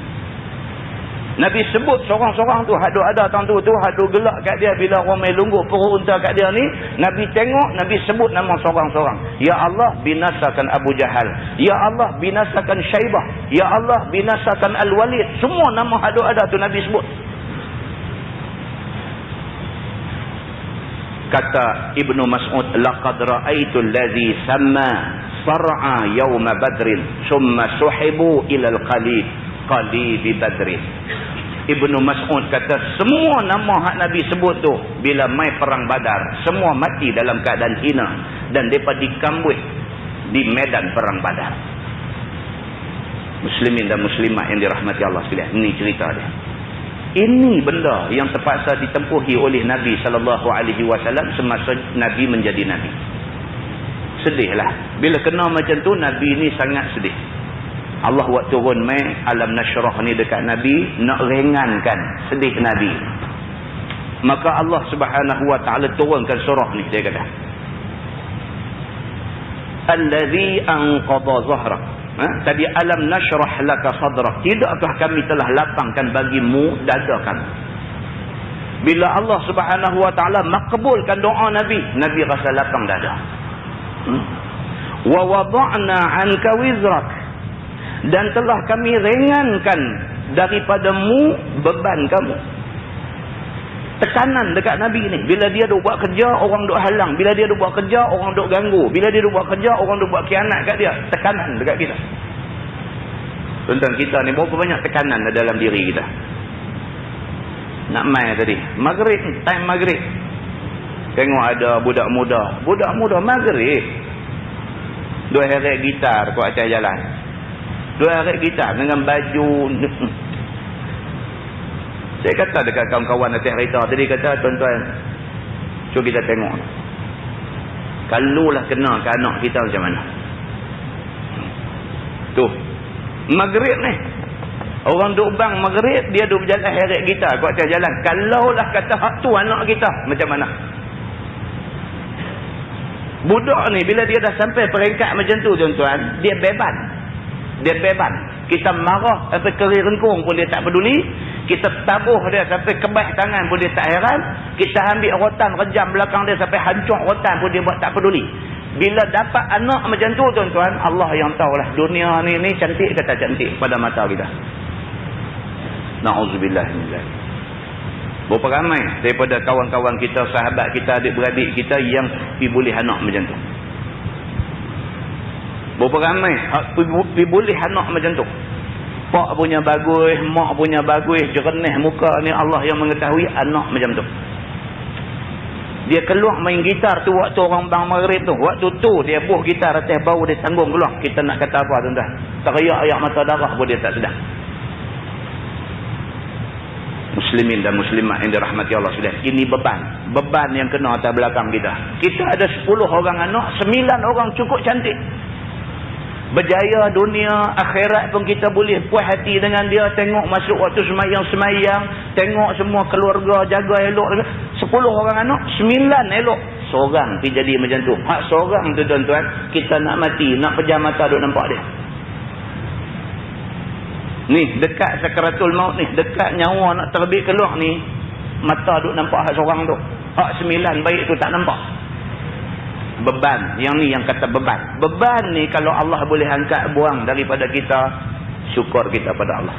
[SPEAKER 1] Nabi sebut seorang-seorang tu, haduk ada tang tu haduk gelak kat dia bila orang main lungguh perut unta kat dia ni. Nabi tengok, Nabi sebut nama seorang-seorang. Ya Allah, binasakan Abu Jahal. Ya Allah, binasakan Shaybah. Ya Allah, binasakan Al-Walid. Semua nama haduk ada tu Nabi sebut. Kata Ibnu Mas'ud, laqad ra'aitu allazi samma sar'a yawma badrin summa suhibu ila qalib badrin. Ibnu Mas'ud kata semua nama hak Nabi sebut tu bila mai perang Badar semua mati dalam keadaan hina dan depa dikambut di medan perang Badar. Muslimin dan muslimat yang dirahmati Allah sekalian, ini cerita dia. Ini benda yang terpaksa ditempuhi oleh Nabi SAW semasa Nabi menjadi Nabi. Sedihlah bila kena macam tu. Nabi ni sangat sedih. Allah buat turun mai alam nasyrah ni dekat Nabi nak ringankan sedih Nabi. Maka Allah Subhanahu wa taala turunkan surah ni, dia kata allazi anqadha zahrak. Tadi alam nasyrah laka sadrak, tidakkah kami telah lapangkan bagimu dada kamu. Bila Allah Subhanahu wa taala makbulkan doa Nabi, Nabi rasa lapang dada. Wa wada'na 'anka wizrak, dan telah kami ringankan daripadamu beban kamu. Tekanan dekat Nabi ni. Bila dia duk buat kerja, orang duk halang. Bila dia duk buat kerja, orang duk ganggu. Bila dia duk buat kerja, orang duk buat khianat kat dia. Tekanan dekat kita. Tuan-tuan, kita ni berapa banyak tekanan dalam diri kita. Nak mai tadi maghrib, time maghrib, tengok ada budak muda maghrib duk heret gitar kat atas jalan. Dua heret gitar dengan baju. Saya kata dekat kawan-kawan atas kereta tadi, kata tuan-tuan, cuba kita tengok, kalaulah kena ke anak kita macam mana. Tu maghrib ni, orang duk bang maghrib, dia duk berjalan heret gitar kat atas jalan. Kalaulah kata hak tu anak kita, macam mana? Budak ni bila dia dah sampai peringkat macam tu tuan-tuan, dia beban. Kita marah sampai keri rengkung pun dia tak peduli. Kita tabuh dia sampai kebas tangan pun dia tak heran. Kita ambil rotan rejam belakang dia sampai hancur rotan pun dia buat tak peduli. Bila dapat anak macam tu tuan-tuan, Allah yang tahulah dunia ni cantik ke tak cantik pada mata kita. Na'udzubillah min dzalik. Berapa ramai daripada kawan-kawan kita, sahabat kita, adik-beradik kita yang pergi boleh anak macam tu. Berapa ramai pergi boleh anak macam tu. Pak punya bagus, mak punya bagus, jernih muka ni, Allah yang mengetahui anak macam tu. Dia keluar main gitar tu waktu orang bang maghrib tu. Waktu tu dia buh gitar atas bau dia tanggung keluar. Kita nak kata apa tuan-tuan? Teriak ayak mata darah pun dia tak sedar. Muslimin dan muslimat yang dirahmati Allah sekalian, ini beban yang kena atas belakang kita. Kita ada 10 orang anak, 9 orang cukup cantik, berjaya dunia akhirat pun kita boleh puas hati dengan dia. Tengok masuk waktu semayang, tengok semua keluarga jaga elok. 10 orang anak, 9 elok, seorang pergi jadi macam tu. Hak seorang tu tuan-tuan, kita nak mati, nak pejam mata duk nampak dia ni dekat sakaratul maut ni, dekat nyawa nak terbit keluar ni, mata duk nampak hak seorang tu. Hak 9 baik tu tak nampak. Beban yang ni, yang kata beban ni kalau Allah boleh angkat buang daripada kita, syukur kita pada Allah.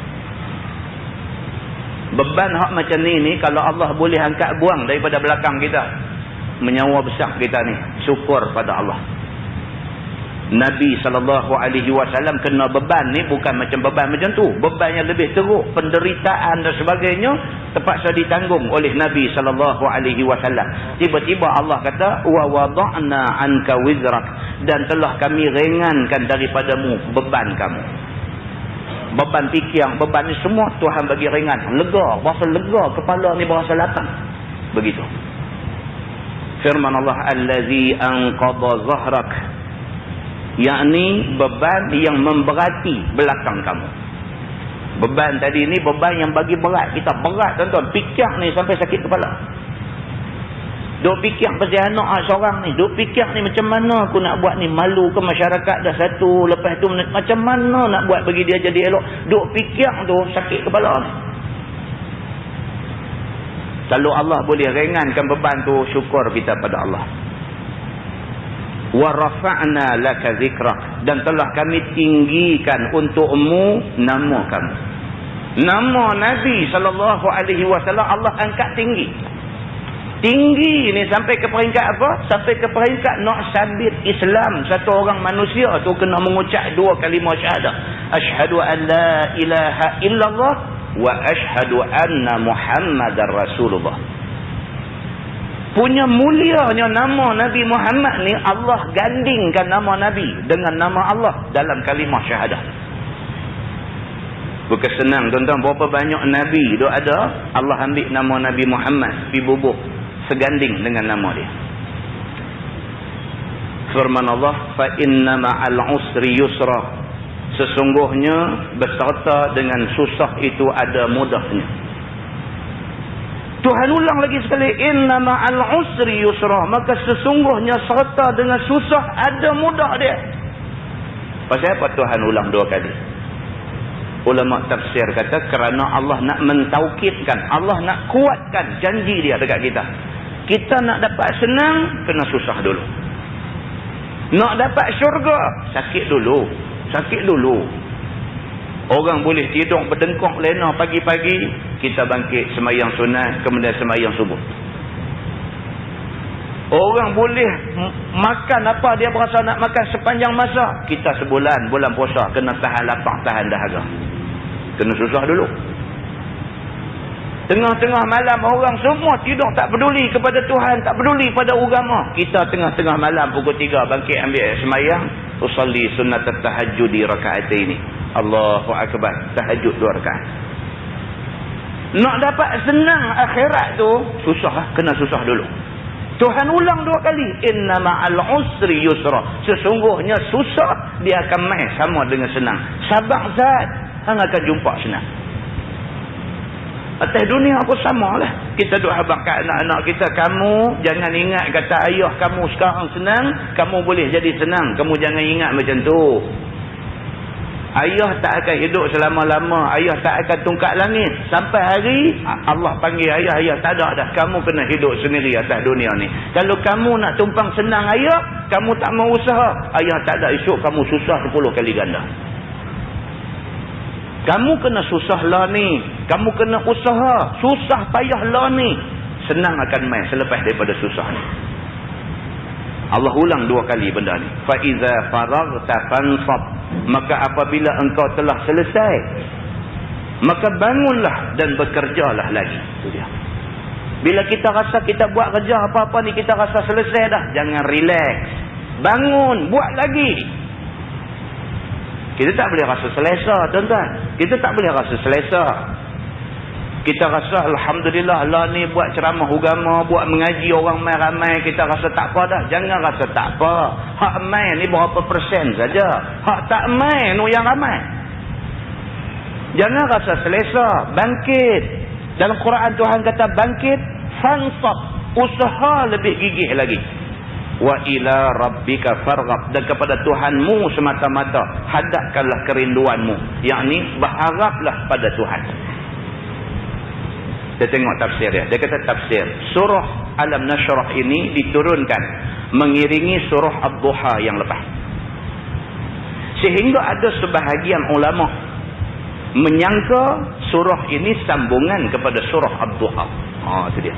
[SPEAKER 1] Beban hak macam ni kalau Allah boleh angkat buang daripada belakang kita, menyawa besar kita ni, syukur pada Allah. Nabi SAW kena beban ni bukan macam beban macam tu. Beban yang lebih teruk, penderitaan dan sebagainya terpaksa ditanggung oleh Nabi SAW. Tiba-tiba Allah kata wa wada'na 'anka wizrak, dan telah kami ringankan daripadamu beban kamu. Beban fikir, beban ni semua Tuhan bagi ringan. Lega, berasa lega, kepala ni berasa lapang. Begitu. Firman Allah, allazi anqadha zahrak, yakni beban yang memberati belakang kamu. Beban tadi ni beban yang bagi berat kita. Berat tuan-tuan, fikir ni sampai sakit kepala. Duk fikir pasal anak seorang ni, duk fikir ni macam mana aku nak buat ni, malu ke masyarakat dah satu, lepas tu macam mana nak buat bagi dia jadi elok. Duk fikir tu sakit kepala ni. Kalau Allah boleh ringankan beban tu, syukur kita pada Allah. Wa rafa'na laka zikrak, dan telah kami tinggikan untukmu nama kamu. Nama Nabi SAW Allah angkat tinggi. tinggi ni sampai ke peringkat apa? Sampai ke peringkat nak sabit Islam satu orang manusia tu kena mengucap 2 kalimah syahadah. Asyhadu an la ilaha illallah wa asyhadu anna Muhammadar Rasulullah. Punya mulianya nama Nabi Muhammad ni, Allah gandingkan nama Nabi dengan nama Allah dalam kalimah syahadah. Bukan senang tuan-tuan, berapa banyak Nabi tu ada, Allah ambil nama Nabi Muhammad pi bubuh seganding dengan nama dia. Firman Allah, fa inna ma'al usri yusra, sesungguhnya beserta dengan susah itu ada mudahnya. Tuhan ulang lagi sekali, inna ma'al usri yusra, maka sesungguhnya serta dengan susah ada mudah dia. Pasal apa Tuhan ulang 2 kali? Ulama tafsir kata kerana Allah nak mentaukidkan, Allah nak kuatkan janji dia dekat kita. Kita nak dapat senang, kena susah dulu. Nak dapat syurga, sakit dulu. Sakit dulu. Orang boleh tidur berdengkok lena pagi-pagi, kita bangkit semayang sunat, kemudian semayang subuh. Orang boleh makan apa dia berasa nak makan sepanjang masa, kita sebulan, bulan puasa, kena tahan lapar, tahan dahaga. Kena susah dulu. Tengah-tengah malam orang semua tidur, tak peduli kepada Tuhan, tak peduli pada agama. Kita tengah-tengah malam pukul 3 bangkit ambil semayang, usalli sunnat tahajjudi raka'ataini. Allahu akbar, tahajud 2 rakaat. Nak dapat senang akhirat tu susah, kena susah dulu. Tuhan ulang 2 kali, inna ma'al usri yusra, sesungguhnya susah dia akan mai sama dengan senang. Sabar zat, hang akan jumpa senang. Atas dunia pun sama lah. Kita duk habaq kat anak-anak kita, kamu jangan ingat kata ayah kamu sekarang senang, kamu boleh jadi senang. Kamu jangan ingat macam tu. Ayah tak akan hidup selama-lama. Ayah tak akan tungkat langit. Sampai hari Allah panggil ayah, ayah tak ada dah. Kamu kena hidup sendiri atas dunia ni. Kalau kamu nak tumpang senang ayah, kamu tak mau usaha, ayah tak ada, esok kamu susah 10 kali ganda. Kamu kena susah lah ni. Kamu kena usaha. Susah payah lah ni. Senang akan main selepas daripada susah ni. Allah ulang 2 kali benda ni. Fa-iza faragta fansab, maka apabila engkau telah selesai, maka bangunlah dan bekerjalah lagi. Itu dia. Bila kita rasa kita buat kerja apa-apa ni, kita rasa selesai dah, jangan relax. Bangun, buat lagi. Kita tak boleh rasa selesa, tuan-tuan. Kita tak boleh rasa selesa. Kita rasa alhamdulillah lah ni buat ceramah agama, buat mengaji orang mai ramai, kita rasa tak apa dah. Jangan rasa tak apa. Hak mai ni berapa persen saja. Hak tak mai ni yang ramai. Jangan rasa selesa, bangkit. Dalam Quran Tuhan kata bangkit, fansab, usaha lebih gigih lagi. Wa ila rabbika farghab, dan kepada Tuhanmu semata-mata hadapkanlah kerinduanmu, yakni berharaplah pada Tuhan. Dia tengok tafsir dia. Dia kata tafsir surah Alam Nashrah ini diturunkan mengiringi surah Ad-Duha yang lepas. Sehingga ada sebahagian ulama menyangka surah ini sambungan kepada surah Ad-Duha. Itu dia.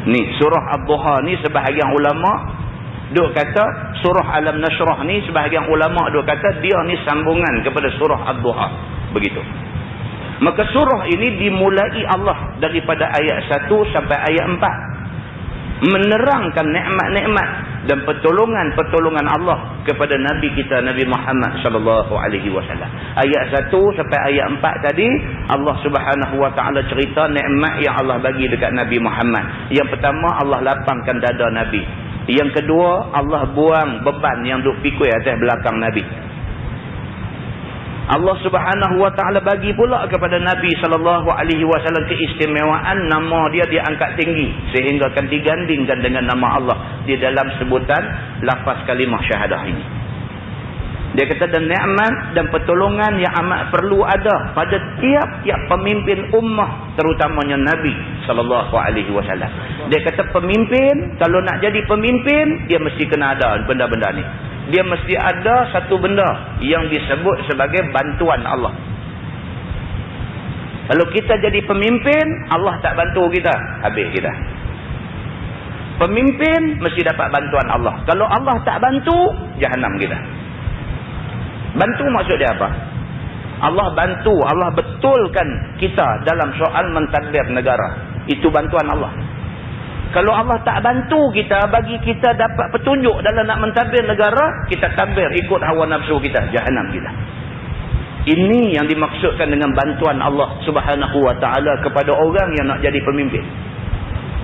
[SPEAKER 1] Ni surah Ad-Duha ni sebahagian ulama duk kata, surah Alam Nashrah ni sebahagian ulama duk kata dia ni sambungan kepada surah Ad-Duha. Begitu. Maka surah ini dimulai Allah daripada ayat 1 sampai ayat 4. Menerangkan nikmat-nikmat dan pertolongan-pertolongan Allah kepada Nabi kita, Nabi Muhammad sallallahu alaihi wasallam. Ayat 1 sampai ayat 4 tadi, Allah Subhanahu wa taala cerita nikmat yang Allah bagi dekat Nabi Muhammad. Yang pertama, Allah lapangkan dada Nabi. Yang kedua, Allah buang beban yang duk pikul atas belakang Nabi. Allah Subhanahu wa taala bagi pula kepada Nabi sallallahu alaihi wasallam keistimewaan, nama dia diangkat tinggi sehingga akan digandingkan dengan nama Allah di dalam sebutan lafaz kalimah syahadah ini. Dia kata dan nikmat dan pertolongan yang amat perlu ada pada tiap-tiap pemimpin ummah, terutamanya Nabi sallallahu alaihi wasallam. Dia kata pemimpin kalau nak jadi pemimpin, dia mesti kena ada benda-benda ni. Dia mesti ada satu benda yang disebut sebagai bantuan Allah. Kalau kita jadi pemimpin, Allah tak bantu kita, habis kita. Pemimpin mesti dapat bantuan Allah. Kalau Allah tak bantu, jahanam kita. Bantu maksud dia apa? Allah bantu, Allah betulkan kita dalam soal mentadbir negara. Itu bantuan Allah. Kalau Allah tak bantu kita, bagi kita dapat petunjuk dalam nak mentadbir negara, kita tadbir ikut hawa nafsu kita, jahanam kita. Ini yang dimaksudkan dengan bantuan Allah Subhanahu wa taala kepada orang yang nak jadi pemimpin.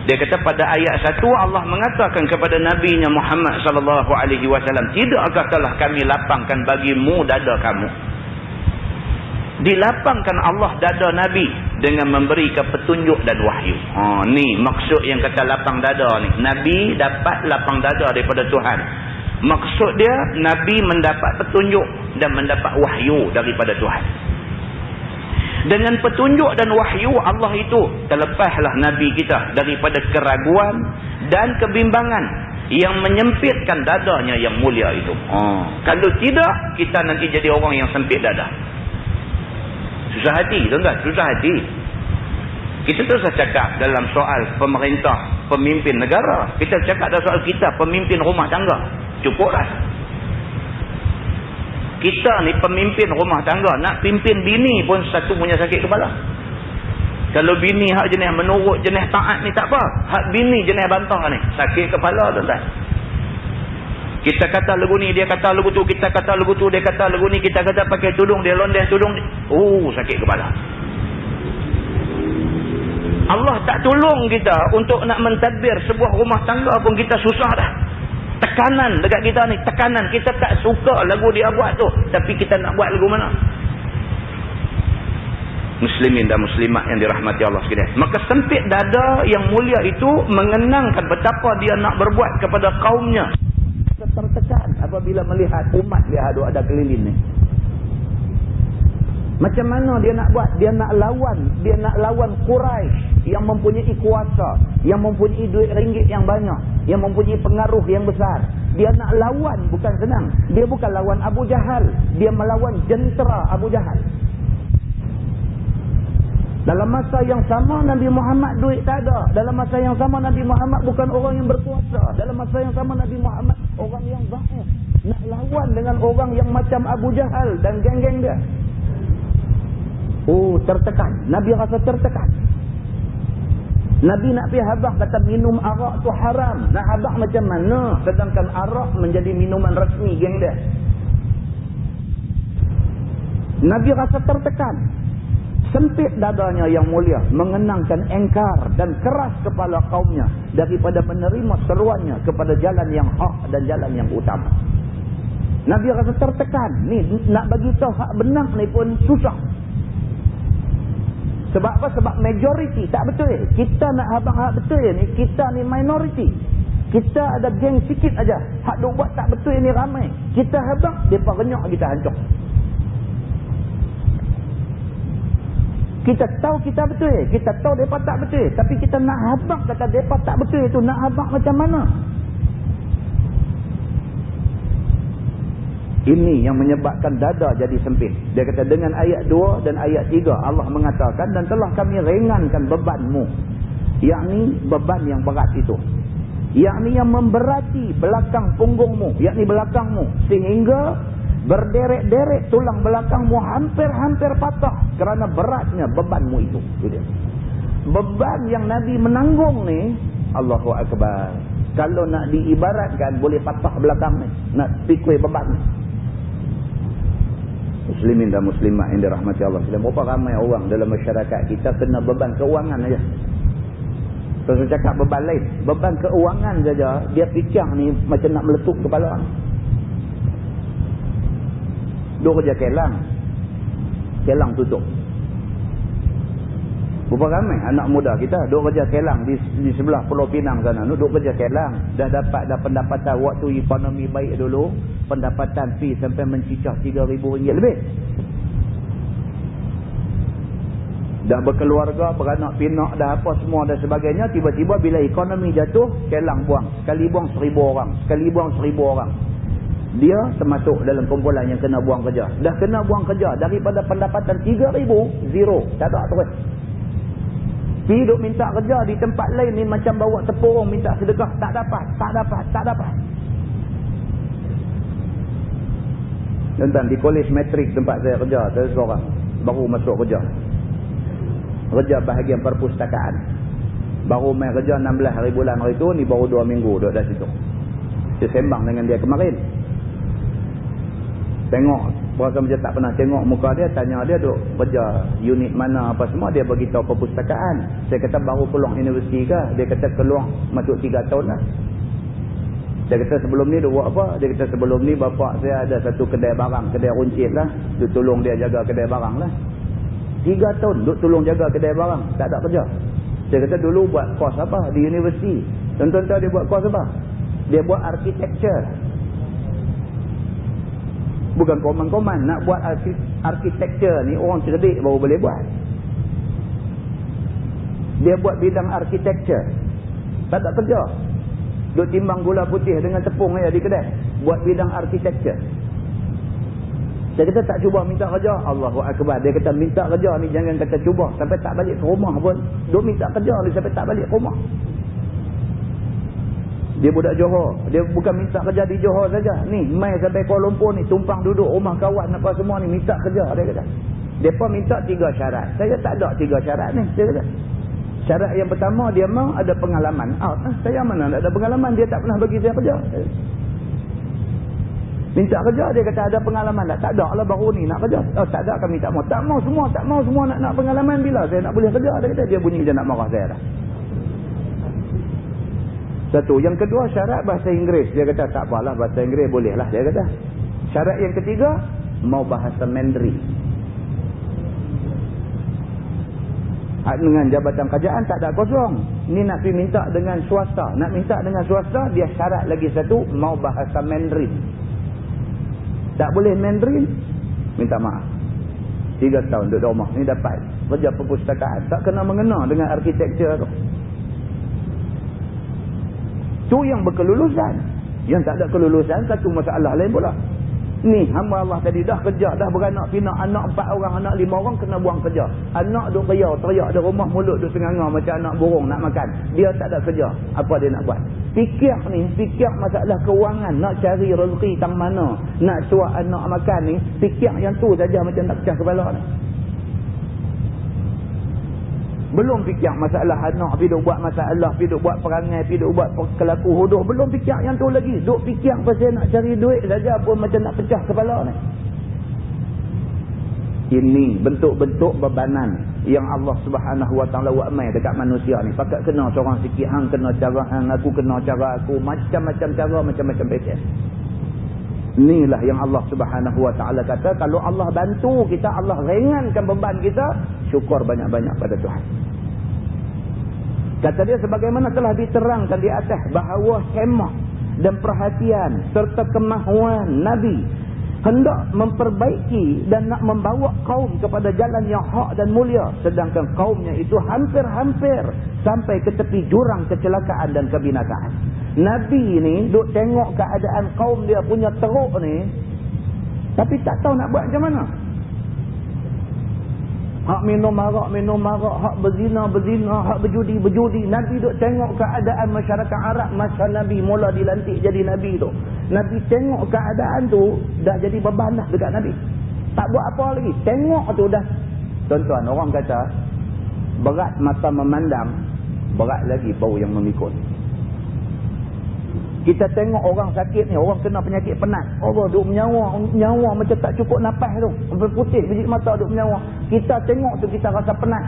[SPEAKER 1] Dia kata pada ayat 1 Allah mengatakan kepada Nabi-Nya Muhammad sallallahu alaihi wasallam, tidakkah telah kami lapangkan bagimu dada kamu? Dilapangkan Allah dada Nabi dengan memberikan petunjuk dan wahyu. Ni maksud yang kata lapang dada ni. Nabi dapat lapang dada daripada Tuhan. Maksud dia Nabi mendapat petunjuk dan mendapat wahyu daripada Tuhan. Dengan petunjuk dan wahyu Allah itu, terlepaslah Nabi kita daripada keraguan dan kebimbangan yang menyempitkan dadanya yang mulia itu. Kalau tidak, kita nanti jadi orang yang sempit dada. Susah hati, tuan-tuan, susah hati. Kita terus cakap dalam soal pemerintah, pemimpin negara. Kita cakap dalam soal kita, pemimpin rumah tangga. Cukuplah. Kita ni pemimpin rumah tangga, nak pimpin bini pun satu punya sakit kepala. Kalau bini hak jenis menurut jenis taat ni tak apa. Hak bini jenis bantah ni, sakit kepala, tuan-tuan. Kita kata lagu ni, dia kata lagu tu, kita kata lagu tu, dia kata lagu ni, kita kata pakai tudung, dia londeh tudung. Sakit kepala. Allah tak tolong kita untuk nak mentadbir sebuah rumah tangga pun kita susah dah. Tekanan dekat kita ni, tekanan. Kita tak suka lagu dia buat tu, tapi kita nak buat lagu mana? Muslimin dan muslimat yang dirahmati Allah sekalian. Maka sempit dada yang mulia itu mengenangkan betapa dia nak berbuat kepada kaumnya. Tertekan apabila melihat umat dia ada keliling ni. Macam mana dia nak buat? Dia nak lawan Quraisy yang mempunyai kuasa, yang mempunyai duit ringgit yang banyak, yang mempunyai pengaruh yang besar. Dia nak lawan bukan senang. Dia bukan lawan Abu Jahal, dia melawan jentera Abu Jahal. Dalam masa yang sama Nabi Muhammad duit tak ada. Dalam masa yang sama Nabi Muhammad bukan orang yang berkuasa. Dalam masa yang sama Nabi Muhammad orang yang dhaif. Nak lawan dengan orang yang macam Abu Jahal dan geng-geng dia. Tertekan. Nabi rasa tertekan. Nabi nak pergi habaq kata minum arak tu haram. Nak habaq macam mana? Sedangkan arak menjadi minuman rasmi geng dia. Nabi rasa tertekan. Sempit dadanya yang mulia mengenangkan engkar dan keras kepala kaumnya daripada menerima seruannya kepada jalan yang hak dan jalan yang utama. Nabi rasa tertekan. Ni nak bagi tahu hak benar ni pun susah. Sebab apa? Sebab majoriti tak betul. Kita nak habaq hak betul ni, kita ni minority. Kita ada geng sikit aja. Hak duk buat tak betul ni ramai. Kita habaq, depa renyok kita hancur. Kita tahu kita betul, kita tahu mereka tak betul, tapi kita nak habaq kata mereka tak betul itu, nak habaq macam mana? Ini yang menyebabkan dada jadi sempit. Dia kata dengan ayat 2 dan ayat 3 Allah mengatakan, dan telah kami ringankan bebanmu, yakni beban yang berat itu, yakni yang memberati belakang punggungmu, yakni belakangmu, sehingga berderet-deret tulang belakangmu hampir-hampir patah kerana beratnya bebanmu itu. Beban yang Nabi menanggung ni, Allahu Akbar. Kalau nak diibaratkan boleh patah belakang ni, nak pikul beban ni. Muslimin dan muslimat yang dirahmati Allah sekalian, berapa ramai orang dalam masyarakat kita kena beban keuangan aja. Kalau saya cakap beban lain, beban keuangan saja dia fikir ni macam nak meletup kepala. Duk kerja kelang tutup. Berapa ramai anak muda kita duk kerja kelang di sebelah Pulau Pinang sana, duk kerja kelang, dah pendapatan waktu ekonomi baik dulu, pendapatan fee sampai mencicah RM3,000 lebih. Dah berkeluarga, beranak pinak, dah apa semua dan sebagainya, tiba-tiba bila ekonomi jatuh, kelang buang. Sekali buang 1,000 orang, sekali buang 1,000 orang. Dia termasuk dalam kumpulan yang kena buang kerja. Dah kena buang kerja. Daripada pendapatan 3,000, zero. Tak ada terus.
[SPEAKER 2] Pergi duk minta kerja di tempat lain ni macam bawa tepung minta sedekah. Tak dapat. Tuan-tuan, di kolej metrik tempat saya kerja, saya seorang baru masuk kerja. Kerja bahagian perpustakaan. Baru main kerja 16 hari bulan hari tu, ni baru 2 minggu duduk dah situ. Saya sembang dengan dia kemarin. Tengok, berasa macam tak pernah tengok muka dia, tanya dia duk kerja unit mana apa semua, dia bagi tahu perpustakaan. Saya kata baru keluar universiti ke? Dia kata keluar masuk 3 tahun lah. Dia kata sebelum ni dia buat apa? Dia kata sebelum ni bapak saya ada satu kedai barang, kedai runcit lah. Duk tolong dia jaga kedai barang lah. 3 tahun duk tolong jaga kedai barang, tak ada kerja. Saya kata dulu buat kos apa di universiti. Tuan-tuan tahu dia buat kos apa? Dia buat architecture. Bukan koman-koman. Nak buat architecture ni orang cerdik baru boleh buat. Dia buat bidang architecture. Tak ada kerja. Duk timbang gula putih dengan tepung aja di kedai. Buat bidang architecture. Saya kata tak cuba minta kerja. Allahu Akbar. Dia kata minta kerja ni jangan kata cuba. Sampai tak balik ke rumah pun. Duk minta kerja ni sampai tak balik ke rumah. Dia budak Johor. Dia bukan minta kerja di Johor saja. Ni mai sampai Kuala Lumpur ni tumpang duduk rumah kawan apa semua ni minta kerja dia kata. Depa minta 3 syarat. Saya tak ada 3 syarat ni. Saya kata. Syarat yang pertama dia mau ada pengalaman. Saya mana ada pengalaman, dia tak pernah bagi saya kerja. Minta kerja dia kata ada pengalaman tak ada lah baru ni nak kerja. Tak ada kami tak mau. Tak mau semua nak pengalaman bila saya nak boleh kerja dia kata. Dia bunyi dia nak marah saya dah. Satu. Yang kedua syarat bahasa Inggeris. Dia kata tak apalah bahasa Inggeris boleh lah dia kata. Syarat yang ketiga mau bahasa Mandarin. Dengan jabatan kerajaan tak ada kosong. Ni nak pergi minta dengan swasta. Nak minta dengan swasta dia syarat lagi satu mau bahasa Mandarin. Tak boleh Mandarin, minta maaf. 3 tahun duduk rumah ni dapat kerja perpustakaan. Tak kena mengena dengan arkitektur tu. Tu yang berkelulusan. Yang tak ada kelulusan satu masalah lain pula. Ni hamba Allah tadi dah kerja, dah beranak pinak, anak 4 orang, anak 5 orang kena buang kerja. Anak duk riau, teriak di rumah, mulut duk tengah-tengah macam anak burung nak makan. Dia tak ada kerja. Apa dia nak buat? Fikir ni, fikir masalah kewangan, nak cari rezeki tang mana, nak suap anak makan ni, fikir yang tu saja macam nak pecah kepala ni. Belum fikir masalah anak, pergi duk buat masalah, pergi duk buat perangai, pergi duk buat kelaku hodoh. Belum fikir yang tu lagi. Duk fikir pasal nak cari duit saja pun macam nak pecah kepala ni. Ini bentuk-bentuk bebanan yang Allah Subhanahu Wa Taala buat mai dekat manusia ni. Pakat kena seorang sikit, hang kena cara hang, aku kena cara aku, macam-macam cara, macam-macam pakai. Inilah yang Allah Subhanahu Wa Taala kata, kalau Allah bantu kita, Allah ringankan beban kita, syukur banyak-banyak pada Tuhan. Kata dia sebagaimana telah diterangkan di atas bahawa hemah dan perhatian serta kemahuan Nabi hendak memperbaiki dan nak membawa kaum kepada jalan yang hak dan mulia, sedangkan kaumnya itu hampir-hampir sampai ke tepi jurang kecelakaan dan kebinasaan. Nabi ni duk tengok keadaan kaum dia punya teruk ni, tapi tak tahu nak buat macam mana. Hak minum marak, hak berzina, hak berjudi. Nabi duk tengok keadaan masyarakat Arab masa Nabi mula dilantik jadi Nabi tu. Nabi tengok keadaan tu, dah jadi beban dah dekat Nabi. Tak buat apa lagi. Tengok tu dah. Tuan-tuan, orang kata, berat mata memandang, berat lagi bau yang memikul. Kita tengok orang sakit ni, orang kena penyakit penat. Allah duk menyawa macam tak cukup nafas tu. Sampai putih biji mata duk menyawa. Kita tengok tu kita rasa penat.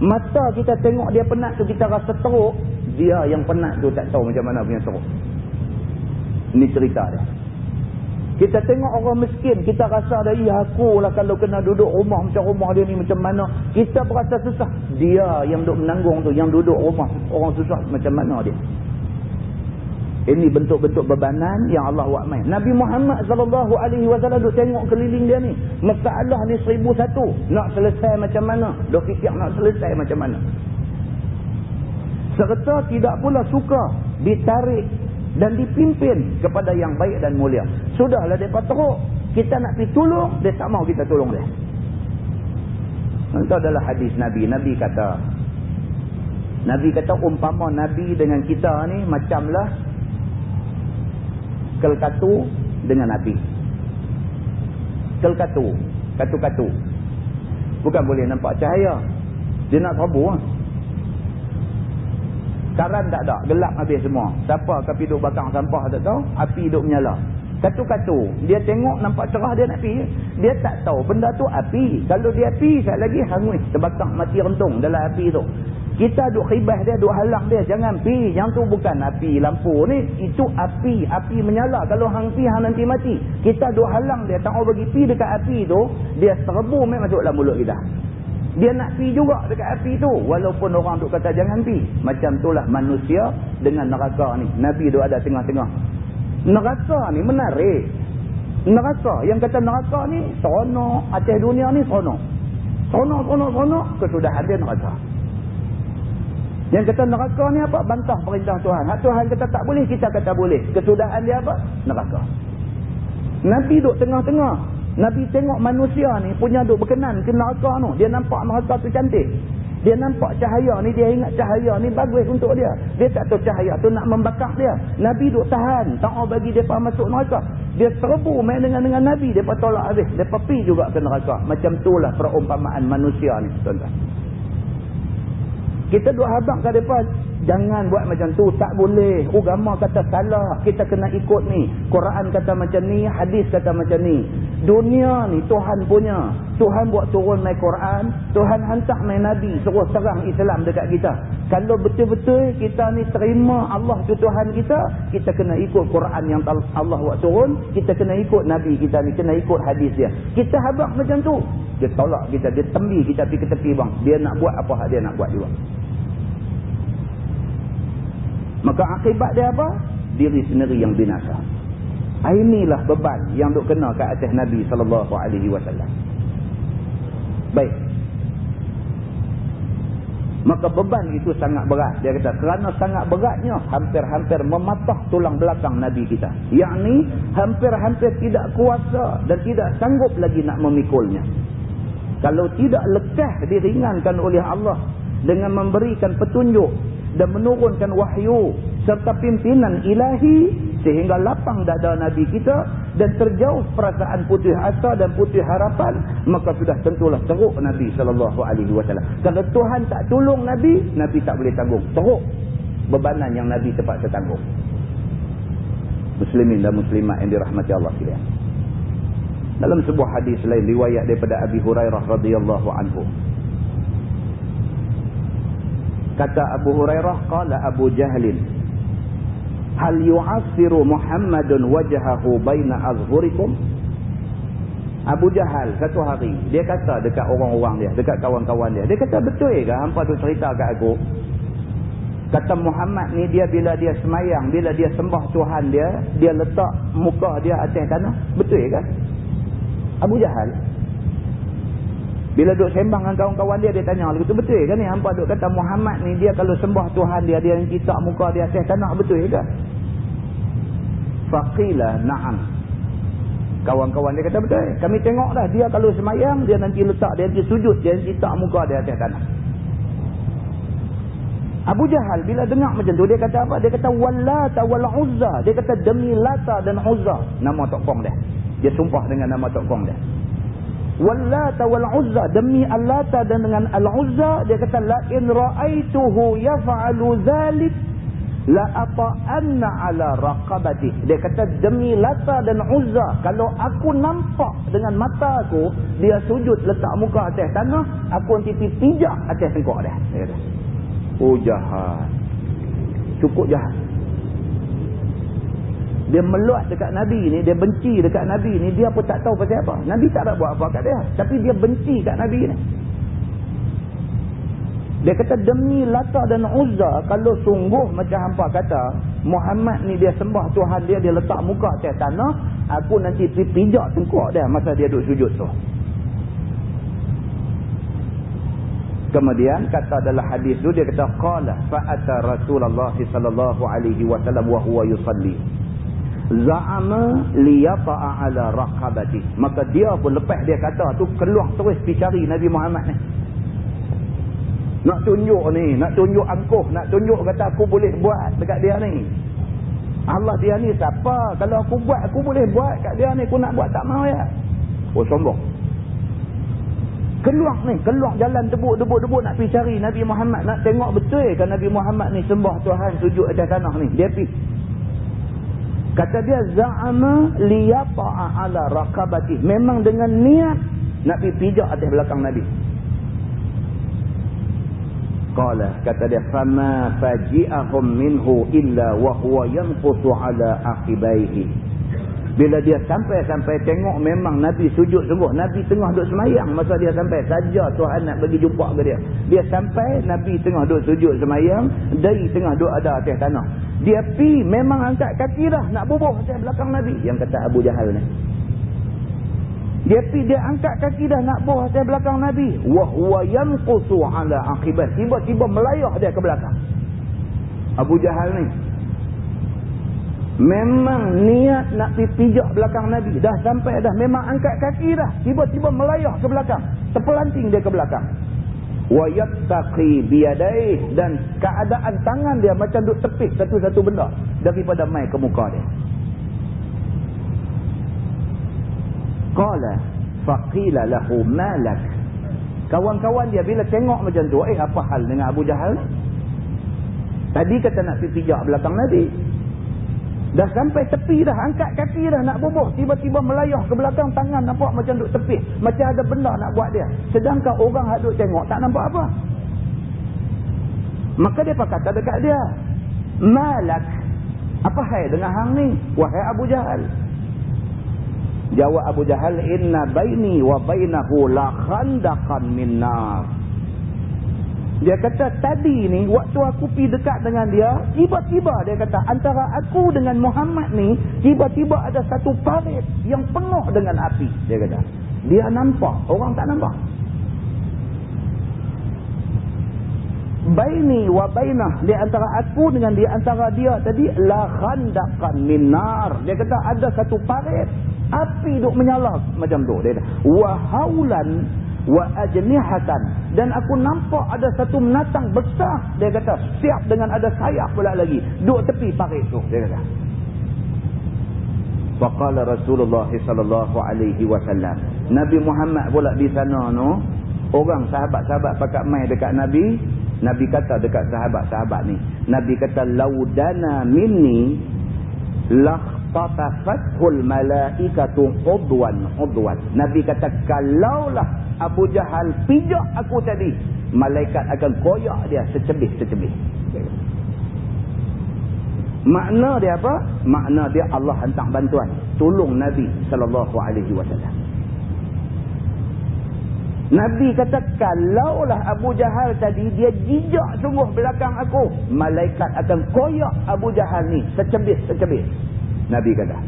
[SPEAKER 2] Mata kita tengok dia penat tu kita rasa teruk. Dia yang penat tu tak tahu macam mana punya teruk. Ini cerita dia. Kita tengok orang miskin, kita rasa dah, aku lah kalau kena duduk rumah macam rumah dia ni macam mana. Kita berasa susah. Dia yang duk menanggung tu, yang duduk rumah orang susah macam mana dia. Ini bentuk-bentuk bebanan yang Allah buat main. Nabi Muhammad SAW duk tengok keliling dia ni. Masalah ni 1001. Nak selesai macam mana? Duk fikir nak selesai macam mana? Serta tidak pula suka ditarik dan dipimpin kepada yang baik dan mulia. Sudahlah mereka teruk. Kita nak pergi tolong, dia tak mau kita tolong dia. Itu adalah hadis Nabi. Nabi kata, Nabi kata umpama Nabi dengan kita ni macamlah kelkatu dengan api. Kelkatu, katu-katu. Bukan boleh nampak cahaya. Dia nak serbu lah. Karan tak ada, gelap habis semua. Siapa akan duduk bakang sampah tak tahu, api duduk menyala. Katu-katu, dia tengok nampak cerah dia nak pergi. Dia tak tahu benda tu api. Kalau dia api, sekali lagi hangus, terbakar mati rentung dalam api tu. Kita duk khibah dia, duk halang dia, jangan pi. Yang tu bukan api lampu ni, itu api. Api menyala. Kalau hang pi, hang nanti mati. Kita duk halang dia, tak mau bagi pi dekat api tu, dia serbu main masuk dalam mulut kita. Dia nak pi juga dekat api tu, walaupun orang duk kata jangan pi. Macam itulah manusia dengan neraka ni. Nabi duk ada tengah-tengah. Neraka ni menarik. Neraka, yang kata neraka ni seronok, atas dunia ni seronok. Seronok, kesudahan dia neraka. Yang kata neraka ni apa? Bantah perintah Tuhan. Hak Tuhan kata tak boleh, kita kata boleh. Kesudahan dia apa? Neraka. Nabi duk tengah-tengah. Nabi tengok manusia ni punya duk berkenan ke neraka tu. Dia nampak neraka tu cantik. Dia nampak cahaya ni, dia ingat cahaya ni bagus untuk dia. Dia tak tahu cahaya tu nak membakar dia. Nabi duk tahan, tak mau bagi depa masuk neraka. Dia serbu main dengan Nabi, depa tolak habis. Depa pi juga ke neraka. Macam itulah perumpamaan manusia ni, tuan-tuan. Kita duk habaq kat depa, jangan buat macam tu, tak boleh. Agama kata salah, kita kena ikut ni. Quran kata macam ni, hadis kata macam ni. Dunia ni Tuhan punya. Tuhan buat turun mai Quran, Tuhan hantar mai Nabi suruh terang Islam dekat kita. Kalau betul-betul kita ni terima Allah tu Tuhan kita, kita kena ikut Quran yang Allah buat turun, kita kena ikut Nabi kita ni, kena ikut hadis dia. Kita habaq macam tu, dia tolak kita, dia tembi kita pergi ke tepi bang. Dia nak buat apa hak dia nak buat juga. Maka akibat dia apa? Diri sendiri yang binasa. Inilah beban yang duk kena ke atas Nabi SAW. Baik. Maka beban itu sangat berat. Dia kata kerana sangat beratnya, hampir-hampir mematah tulang belakang Nabi kita. Yakni hampir-hampir tidak kuasa dan tidak sanggup lagi nak memikulnya. Kalau tidak lekah diringankan oleh Allah dengan memberikan petunjuk dan menurunkan wahyu serta pimpinan ilahi sehingga lapang dada Nabi kita dan terjauh perasaan putih asa dan putih harapan, maka sudah tentulah teruk Nabi SAW. Kalau Tuhan tak tolong Nabi, Nabi tak boleh tanggung. Teruk bebanan yang Nabi terpaksa tanggung. Muslimin dan muslimat yang dirahmati Allah sekalian. Dalam sebuah hadis lain riwayat daripada Abi Hurairah radhiyallahu anhu, kata Abu Hurairah, qala Abu Jahlin, hal yu'assiru Muhammadun wajhahu baina azhurikum? Abu Jahal satu hari dia kata dekat orang-orang dia, dekat kawan-kawan dia, dia kata betul ke hampa tu cerita kat aku, kata Muhammad ni dia bila dia semayang, bila dia sembah Tuhan dia, dia letak muka dia atas tanah, betul ke? Abu Jahal bila duk sembang dengan kawan-kawan dia, dia tanya, betul ke ni hampa duk kata Muhammad ni dia kalau sembah Tuhan dia, dia letak muka dia atas tanah, betul ke? Faqila na'am. Kawan-kawan dia kata betul. Kami tengok dah dia kalau semayang, dia nanti letak, dia nanti sujud, dia nanti letak muka dia atas tanah. Abu Jahal bila dengar macam tu, dia kata apa? Dia kata wallata wal uzza. Dia kata demi Lata dan Uzza, nama tokong dia. Dia sumpah dengan nama tokong dia. Wallata wal uzza, demi Al-Lata dan dengan Al-Uzza, dia kata la in ra'aituhu yaf'alu dzalik la ata'anna ala raqabati. Dia kata demi Lata dan Uzza, kalau aku nampak dengan mata aku dia sujud letak muka atas tanah, aku nanti pijak atas tengkok dia. Dia kata, oh jahat, cukup jahat. Dia meluat dekat Nabi ni, dia benci dekat Nabi ni, dia pun tak tahu pasal apa. Nabi tak ada buat apa kat dia, tapi dia benci kat Nabi ni. Dia kata demi Lata dan Uzza, kalau sungguh macam hampa kata Muhammad ni dia sembah Tuhan dia, dia letak muka atas tanah, aku nanti pijak tengkok dia masa dia duduk sujud tu. Kemudian kata dalam hadis tu, dia kata qala fa'ata Rasulullah sallallahu alaihi wasallam wa huwa yusalli za'ama liyata'a ala raqabati. Maka dia pun lepas dia kata tu, keluar terus pergi cari Nabi Muhammad ni. Nak tunjuk ni, nak tunjuk angkuh, nak tunjuk kata aku boleh buat dekat dia ni. Allah dia ni siapa? Kalau aku buat, aku boleh buat kat dia ni. Aku nak buat tak mau ya. Oh, sombong. Keluar ni, keluar jalan debuk nak pergi cari Nabi Muhammad. Nak tengok betul ke Nabi Muhammad ni sembah Tuhan sujud atas tanah ni. Dia pergi. Kata dia, za'ama liyata'a ala raqabati. Memang dengan niat nak pergi pijak atas belakang Nabi. Qala, kata dia, fama faji'ahum minhu illa wa huwa yanqusu ala aqibaihi. Bila dia sampai tengok memang Nabi sujud sungguh. Nabi tengah duduk semayang masa dia sampai. Saja Tuhan nak bagi jumpa ke dia. Dia sampai, Nabi tengah duduk sujud semayang. Dari tengah duduk ada atas tanah. Dia pi memang angkat kaki dah nak bubuh atas belakang Nabi. Yang kata Abu Jahal ni. Dia angkat kaki dah nak bubuh atas belakang Nabi. Wa huwa yanqusu ala aqibah. Tiba-tiba melayah dia ke belakang. Abu Jahal ni memang niat nak pergi pijak belakang Nabi. Dah sampai dah. Memang angkat kaki dah. Tiba-tiba melayah ke belakang. Terpelanting dia ke belakang. Wa yattaqi biyadaihi. Dan keadaan tangan dia macam duk tepis satu-satu benda daripada mai ke muka dia. Qala faqila lahu malak. Kawan-kawan dia bila tengok macam tu, apa hal dengan Abu Jahal? Tadi kata nak pergi pijak belakang Nabi. Dah sampai tepi dah, angkat kaki dah nak bubuh. Tiba-tiba melayah ke belakang, tangan nampak macam duk tepis. Macam ada benda nak buat dia. Sedangkan orang yang duk tengok tak nampak apa. Maka dia kata dekat dia, malak, apa hai dengan hang ni, wahai Abu Jahal? Jawab Abu Jahal, inna baini wa bainahu la khandaqan min nar. Dia kata tadi ni waktu aku pergi dekat dengan dia, tiba-tiba dia kata antara aku dengan Muhammad ni tiba-tiba ada satu parit yang penuh dengan api. Dia kata dia nampak, orang tak nampak. Baini wa bainah, di antara aku dengan di antara dia tadi la khandaqan min nar. Dia kata ada satu parit api duk menyala macam tu. Dia kata wa haulan wa ajnihatan, dan aku nampak ada satu menatang besar. Dia kata siap dengan ada sayap pula lagi duk tepi parit tu. Dia kata faqala Rasulullah sallallahu alaihi wasallam, Nabi Muhammad pula di sana no, orang sahabat-sahabat pakat mai dekat Nabi. Nabi kata dekat sahabat-sahabat ni, Nabi kata laudana minni lahtatafathul malaikatu udwan. Nabi kata kalaulah Abu Jahal pijak aku tadi, malaikat akan koyak dia secebih-secebih. Makna dia apa? Makna dia Allah hantar bantuan, tolong Nabi sallallahu alaihi wasallam. Nabi kata kalaulah Abu Jahal tadi dia jijak sungguh belakang aku, malaikat akan koyak Abu Jahal ni secebih-secebih. Nabi kata.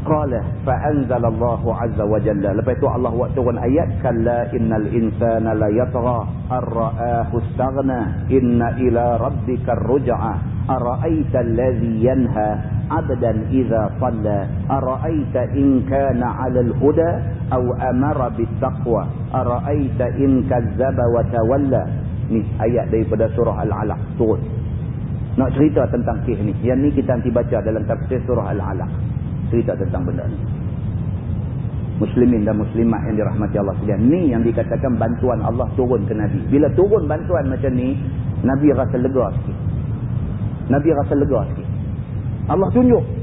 [SPEAKER 2] Qala fa anzalallahu azza wa jalla. Lepas tu Allah buat turun ayat, kalla innal insana la yatgha ar-ra'ahu istaghna inna ila rabbikar ruj'a ara'aita alladhi yanha 'abdan idza shalla ara'aita in kana 'alal huda aw amara bit-taqwa ara'aita in kazzaba wa tawalla. Ni ayat daripada surah Al-Alaq turun. Nak cerita tentang kisah ni. Yang ni kita nanti baca dalam tafsir surah Al-Alaq. Cerita tentang benda ni. Muslimin dan muslimat yang dirahmati Allah sekalian, ni yang dikatakan bantuan Allah turun ke Nabi. Bila turun bantuan macam ni, Nabi rasa lega sikit. Nabi rasa lega sikit. Allah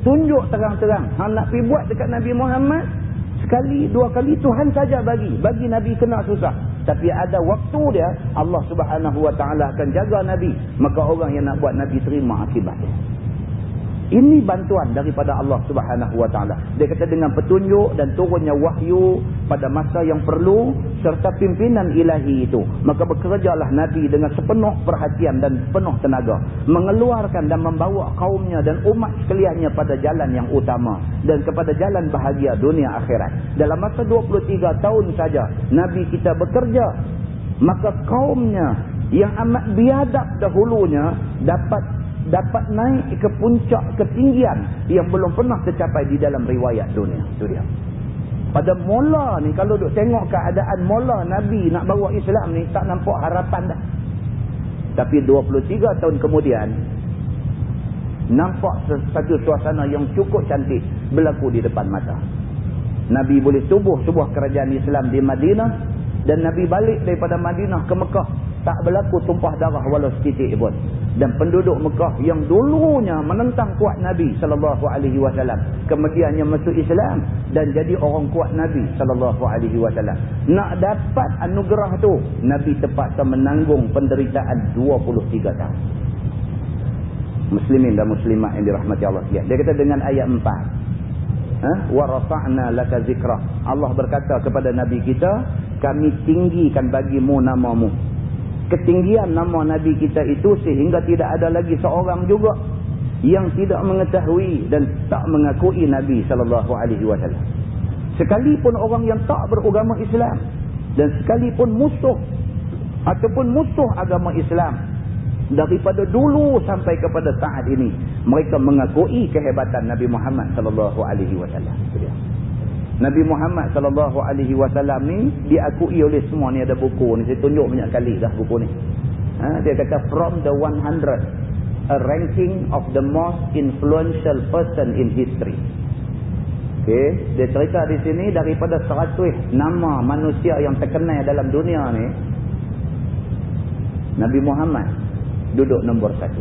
[SPEAKER 2] tunjuk terang-terang. Hang nak pergi buat dekat Nabi Muhammad, sekali, dua kali Tuhan saja bagi Nabi kena susah. Tapi ada waktu dia, Allah Subhanahu Wa Taala akan jaga Nabi. Maka orang yang nak buat Nabi terima akibatnya. Ini bantuan daripada Allah Subhanahu Wa Taala. Dia kata dengan petunjuk dan turunnya wahyu pada masa yang perlu serta pimpinan ilahi itu, maka bekerjalah Nabi dengan sepenuh perhatian dan penuh tenaga, mengeluarkan dan membawa kaumnya dan umat sekaliannya pada jalan yang utama dan kepada jalan bahagia dunia akhirat. Dalam masa 23 tahun saja Nabi kita bekerja, maka kaumnya yang amat biadab dahulunya dapat naik ke puncak ketinggian yang belum pernah tercapai di dalam riwayat dunia. Itu dia. Pada mula ni, kalau duk tengok keadaan mula Nabi nak bawa Islam ni, tak nampak harapan dah. Tapi 23 tahun kemudian, nampak satu suasana yang cukup cantik berlaku di depan mata. Nabi boleh tubuh sebuah kerajaan Islam di Madinah, dan Nabi balik daripada Madinah ke Mekah. Tak berlaku tumpah darah walau setitik pun. Dan penduduk Mekah yang dulunya menentang kuat Nabi SAW, kemudiannya masuk Islam dan jadi orang kuat Nabi SAW. Nak dapat anugerah tu, Nabi terpaksa menanggung penderitaan 23 tahun. Muslimin dan muslimat yang dirahmati Allah sekalian. Dia kata dengan ayat 4. Wa rafa'na laka zikrah. Allah berkata kepada Nabi kita, kami tinggikan bagimu namamu. Ketinggian nama Nabi kita itu sehingga tidak ada lagi seorang juga yang tidak mengetahui dan tak mengakui Nabi SAW. Sekalipun orang yang tak beragama Islam, dan sekalipun musuh ataupun musuh agama Islam, daripada dulu sampai kepada saat ini, mereka mengakui kehebatan Nabi Muhammad SAW. Nabi Muhammad SAW ni diakui oleh semua. Ni ada buku ni, saya tunjuk banyak kali dah buku ni. Dia kata from the 100, a ranking of the most influential person in history. Okay. Dia cerita di sini daripada 100 nama manusia yang terkenal dalam dunia ni, Nabi Muhammad duduk nombor 1.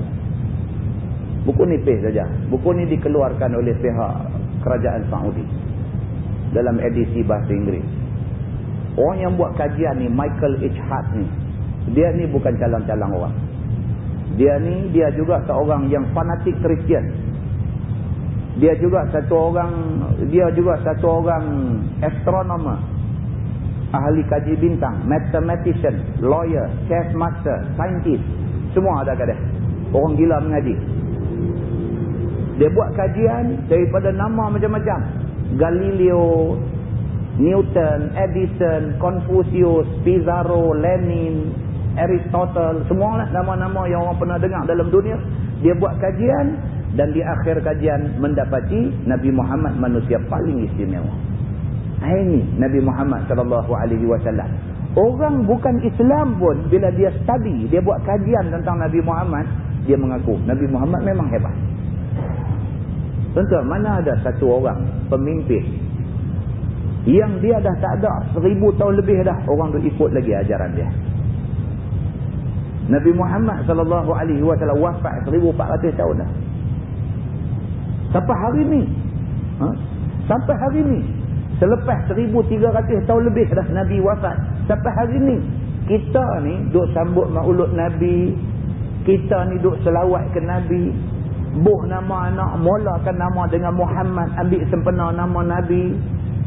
[SPEAKER 2] Buku nipis saja. Buku ni dikeluarkan oleh pihak kerajaan Saudi dalam edisi bahasa Inggeris. Orang yang buat kajian ni, Michael H. Hart ni, dia ni bukan calang-calang orang. Dia juga seorang yang fanatik Kristian. Dia juga satu orang astronomer, ahli kaji bintang, mathematician, lawyer, chess master, scientist, semua ada kat dia. Orang gila mengaji. Dia buat kajian daripada nama macam-macam. Galileo, Newton, Edison, Confucius, Pizarro, Lenin, Aristotle, semualah nama-nama yang orang pernah dengar dalam dunia. Dia buat kajian dan di akhir kajian mendapati Nabi Muhammad manusia paling istimewa. Ini Nabi Muhammad SAW. Orang bukan Islam pun bila dia study, dia buat kajian tentang Nabi Muhammad, dia mengaku Nabi Muhammad memang hebat. Tuan-tuan, mana ada satu orang pemimpin yang dia dah tak ada 1000 tahun lebih dah orang tu ikut lagi ajaran dia. Nabi Muhammad SAW wafat 1400 tahun dah. Sampai hari ni, sampai hari ni, selepas 1300 tahun lebih dah Nabi wafat, sampai hari ni kita ni duk sambut maulud Nabi, kita ni duk selawat ke Nabi, buh nama anak, mulakan nama dengan Muhammad, ambil sempena nama Nabi.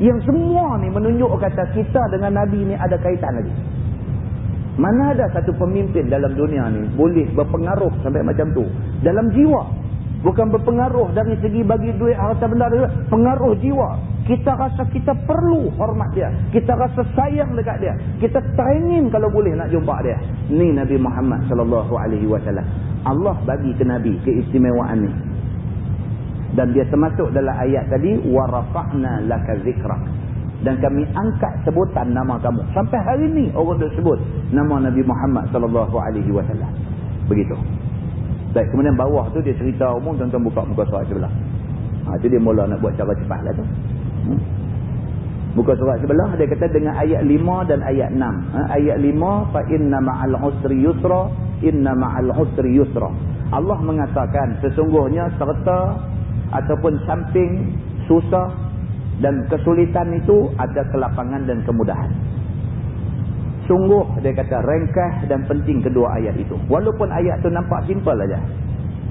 [SPEAKER 2] Yang semua ni menunjuk kata kita dengan Nabi ni ada kaitan lagi. Mana ada satu pemimpin dalam dunia ni boleh berpengaruh sampai macam tu dalam jiwa. Bukan berpengaruh dari segi bagi duit, harta benda, pengaruh jiwa. Kita rasa kita perlu hormat dia, kita rasa sayang dekat dia, kita teringin kalau boleh nak jumpa dia. Ni Nabi Muhammad SAW. Allah bagi ke Nabi keistimewaan ni. Dan dia termasuk dalam ayat tadi, wa rafa'na laka zikrak. Dan kami angkat sebutan nama kamu. Sampai hari ni orang dah sebut nama Nabi Muhammad SAW. Begitu. Baik, kemudian bawah tu dia cerita umum, tuan-tuan buka muka surat sebelah. Itu dia mula nak buat cara cepat lah tu. Buka surat sebelah, dia kata dengan ayat 5 dan ayat 6. Ayat 5, fa inna ma'al usri yusra, inna ma'al usri yusra. Allah mengatakan sesungguhnya serta ataupun samping susah dan kesulitan itu ada kelapangan dan kemudahan. Sungguh dia kata ringkas dan penting kedua ayat itu. Walaupun ayat tu nampak simple aja.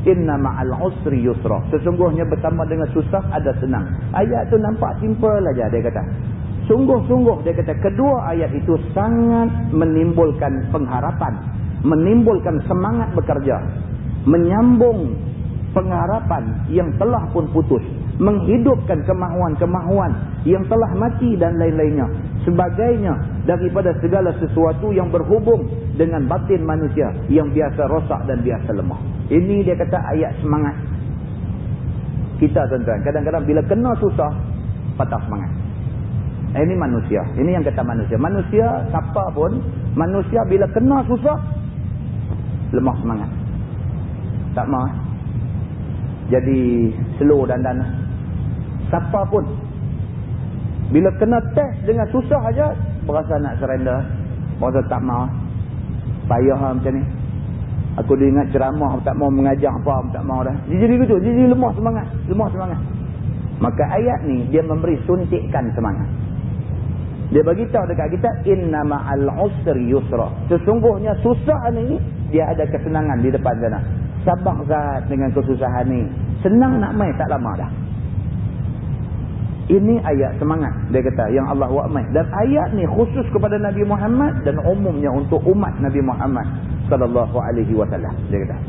[SPEAKER 2] Inna ma'al usri yusra. Sesungguhnya bersama dengan susah ada senang. Ayat tu nampak simple aja dia kata. Sungguh-sungguh dia kata kedua ayat itu sangat menimbulkan pengharapan, menimbulkan semangat bekerja, menyambung pengharapan yang telah pun putus, menghidupkan kemahuan-kemahuan yang telah mati dan lain-lainnya, sebagainya daripada segala sesuatu yang berhubung dengan batin manusia yang biasa rosak dan biasa lemah. Ini dia kata ayat semangat kita, tuan-tuan. Kadang-kadang bila kena susah, patah semangat. Ini manusia. Ini yang kata manusia. Manusia, siapa pun, manusia bila kena susah, lemah semangat. Tak mau. Jadi slow dan siapa pun, bila kena test dengan susah aja, berasa nak surrender. Berasa tak mau. Payah macam ni. Aku dah ingat ceramah, tak mau mengajar apa, tak mau dah. Jadi gitu, jadi lemah semangat. Lemah semangat. Maka ayat ni, dia memberi suntikan semangat. Dia bagi tahu dekat kita, inna ma'al usri yusra. Sesungguhnya susah ni, dia ada kesenangan di depan sana. Sabar zat dengan kesusahan ni. Senang nak mai tak lama dah. Ini ayat semangat. Dia kata, yang Allah buat mai. Dan ayat ni khusus kepada Nabi Muhammad dan umumnya untuk umat Nabi Muhammad sallallahu alaihi wasallam. Dia kata.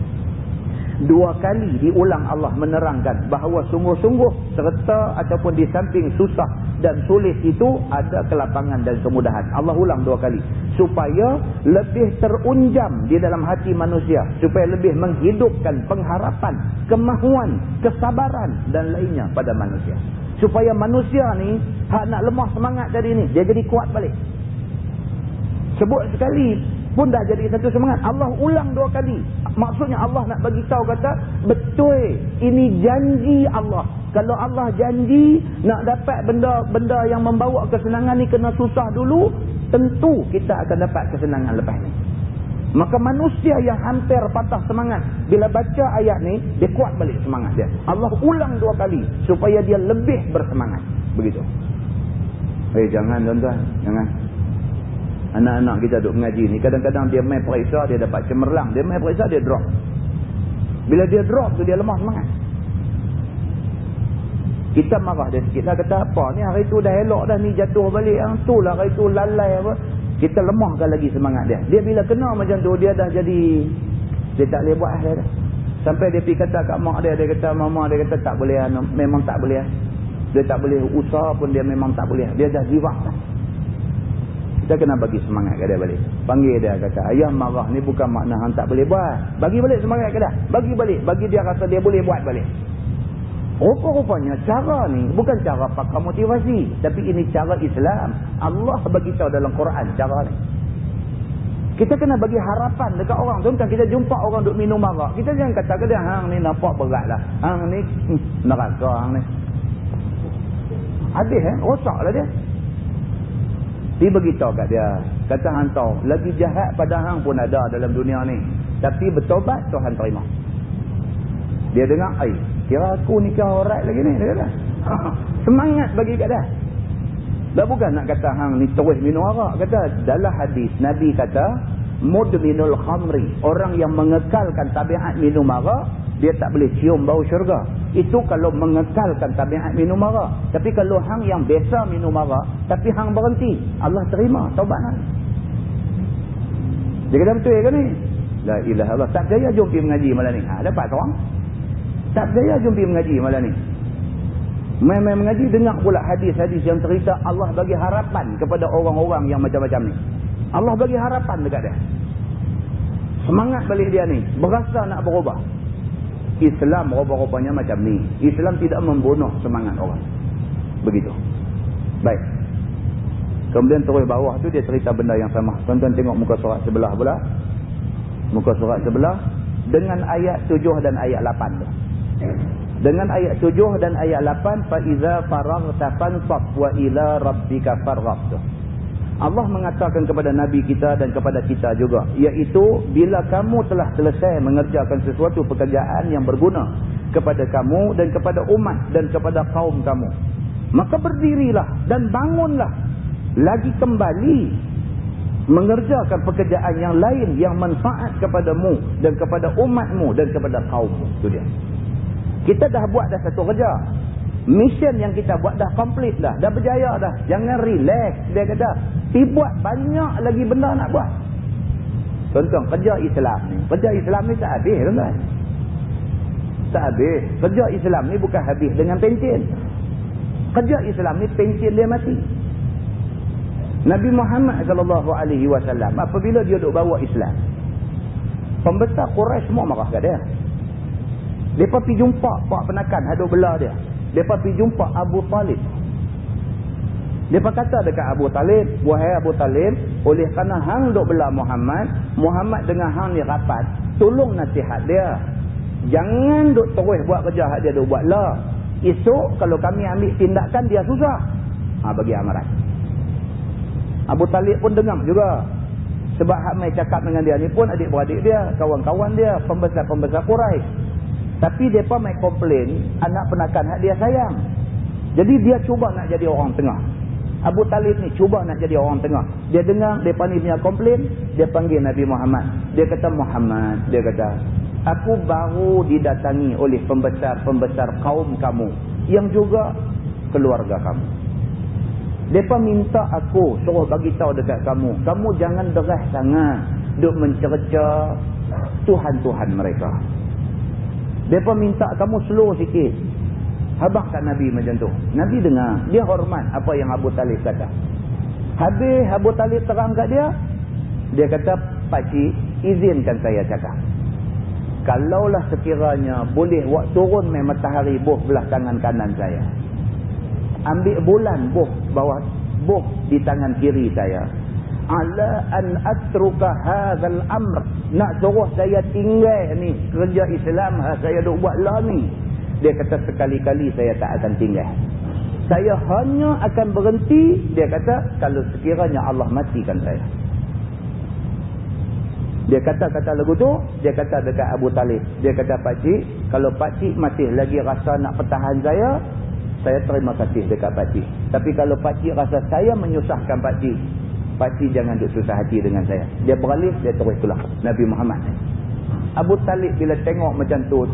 [SPEAKER 2] 2 kali diulang Allah menerangkan bahawa sungguh-sungguh serta ataupun di samping susah dan sulit itu ada kelapangan dan kemudahan. Allah ulang 2 kali supaya lebih terunjam di dalam hati manusia, supaya lebih menghidupkan pengharapan, kemahuan, kesabaran dan lainnya pada manusia, supaya manusia ni hak nak lemah semangat tadi ni dia jadi kuat balik. Sebut sekali pun dah jadi satu semangat. Allah ulang 2 kali. Maksudnya Allah nak bagi tahu kata, betul ini janji Allah. Kalau Allah janji nak dapat benda-benda yang membawa kesenangan ni kena susah dulu, tentu kita akan dapat kesenangan lepas ni. Maka manusia yang hampir patah semangat, bila baca ayat ni, dia kuat balik semangat dia. Allah ulang 2 kali supaya dia lebih bersemangat. Begitu. Jangan tuan-tuan, jangan. Anak-anak kita duduk mengaji ni, kadang-kadang dia main periksa, dia dapat cemerlang. Dia main periksa, dia drop. Bila dia drop tu, dia lemah semangat. Kita marah dia sikit lah, kata apa ni hari tu dah elok dah, ni jatuh balik, yang tu lah hari tu lalai apa. Kita lemahkan lagi semangat dia. Dia bila kena macam tu, dia dah jadi, dia tak boleh buat dia dah. Sampai dia pergi kata kat mak dia, dia kata mama, dia kata tak boleh, memang tak boleh. Dia tak boleh usaha pun, dia memang tak boleh. Dia dah give up dah. Kita kena bagi semangat ke dia balik. Panggil dia, kata ayah marah ni bukan makna hang tak boleh buat. Bagi balik semangat ke dia. Bagi balik. Bagi dia rasa dia boleh buat balik. Rupa-rupanya cara ni bukan cara pakar motivasi. Tapi ini cara Islam. Allah bagi tahu dalam Quran cara ni. Kita kena bagi harapan dekat orang. Tuan-tuan, kita jumpa orang duk minum arak. Kita jangan kata ke dia, hang ni nampak berat lah. Hang ni neraka hang ni. Habis rosak lah dia. Dia beritahu kat dia, kata hang tahu, lagi jahat pada hang pun ada dalam dunia ni. Tapi bertobat Tuhan terima. Dia dengar, kira aku ni kau orang lagi ni. Dia kata. Semangat bagi kat dia. Dah bukan nak kata hang ni terus minum arak. Kata, dalam hadis, Nabi kata, mudminul khamri. Orang yang mengekalkan tabiat minum arak, dia tak boleh cium bau syurga. Itu kalau mengekalkan tabiat minum arak. Tapi kalau hang yang biasa minum arak, tapi hang berhenti, Allah terima taubat hang. Dia kata betul ke ni? La ilaha illallah. Tak percaya jom pergi mengaji malam ni. Dapat orang? Tak percaya jom pergi mengaji malam ni. Main-main mengaji, dengar pula hadis-hadis yang cerita Allah bagi harapan kepada orang-orang yang macam-macam ni. Allah bagi harapan dekat dia. Semangat balik dia ni. Berasa nak berubah. Islam rupa-rupanya macam ni. Islam tidak membunuh semangat orang. Begitu. Baik. Kemudian terus bawah tu dia cerita benda yang sama. Tuan-tuan tengok muka surat sebelah pula. Muka surat sebelah. Dengan ayat 7 dan ayat 8 tu. Dengan ayat 7 dan ayat 8. فَإِذَا فَرَغْتَ فَانْصَبْ وَإِلَىٰ رَبِّكَ فَارْغَبْ tu. Allah mengatakan kepada Nabi kita dan kepada kita juga, iaitu bila kamu telah selesai mengerjakan sesuatu pekerjaan yang berguna kepada kamu dan kepada umat dan kepada kaum kamu, maka berdirilah dan bangunlah lagi kembali mengerjakan pekerjaan yang lain yang manfaat kepadamu dan kepada umatmu dan kepada kaummu. Itu dia. Kita dah buat dah satu kerja. Mission yang kita buat dah complete dah. Dah berjaya dah. Jangan relax. Dia kata, buat banyak lagi benda nak buat. Tuan-tuan, kerja Islam ni. Kerja Islam ni tak habis, tuan-tuan. Tak habis. Kerja Islam ni bukan habis dengan pensin. Kerja Islam ni pensin dia mati. Nabi Muhammad SAW apabila dia duk bawa Islam, pembesar Quraisy semua marah kat dia. Mereka pergi jumpa pak penakan hadut belah dia. Mereka pergi jumpa Abu Talib. Mereka kata dekat Abu Talib, wahai Abu Talib, oleh kerana hang duk bela Muhammad, Muhammad dengan hang ni rapat, tolong nasihat dia. Jangan duk terus buat kerja hak dia duk buat lah. Esok kalau kami ambil tindakan dia susah. Bagi amaran. Abu Talib pun dengar juga. Sebab hak mai cakap dengan dia ni pun adik-beradik dia, kawan-kawan dia, pembesar-pembesar Quraisy. Tapi mereka mai komplain anak penakan hak dia sayang. Jadi dia cuba nak jadi orang tengah. Abu Talib ni cuba nak jadi orang tengah. Dia dengar mereka ni punya komplain, dia panggil Nabi Muhammad. Dia kata, Muhammad, dia kata, aku baru didatangi oleh pembesar-pembesar kaum kamu yang juga keluarga kamu. Mereka minta aku suruh bagi tahu dekat kamu, kamu jangan deras sangat duk mencerca Tuhan-Tuhan mereka. Mereka minta kamu slow sikit. Habaq kat Nabi macam tu. Nabi dengar, dia hormat apa yang Abu Talib kata. Habis Abu Talib terang kat dia, dia kata, pakcik, izinkan saya cakap. Kalaulah sekiranya boleh buat turun mai matahari buh belah tangan kanan saya, ambil bulan buh di tangan kiri saya, ala an atruka hadzal amr, nak suruh saya tinggal ni kerja Islam saya duk buat lah ni. Dia kata, sekali-kali saya tak akan tinggal. Saya hanya akan berhenti, dia kata, kalau sekiranya Allah matikan saya. Dia kata lagu tu, dia kata dekat Abu Talib, dia kata, pakcik, kalau pakcik masih lagi rasa nak pertahan saya terima kasih dekat pakcik. Tapi kalau pakcik rasa saya menyusahkan pakcik, pakcik jangan duk susah hati dengan saya. Dia beralih, dia terus pulang. Nabi Muhammad. Abu Talib bila tengok macam tu,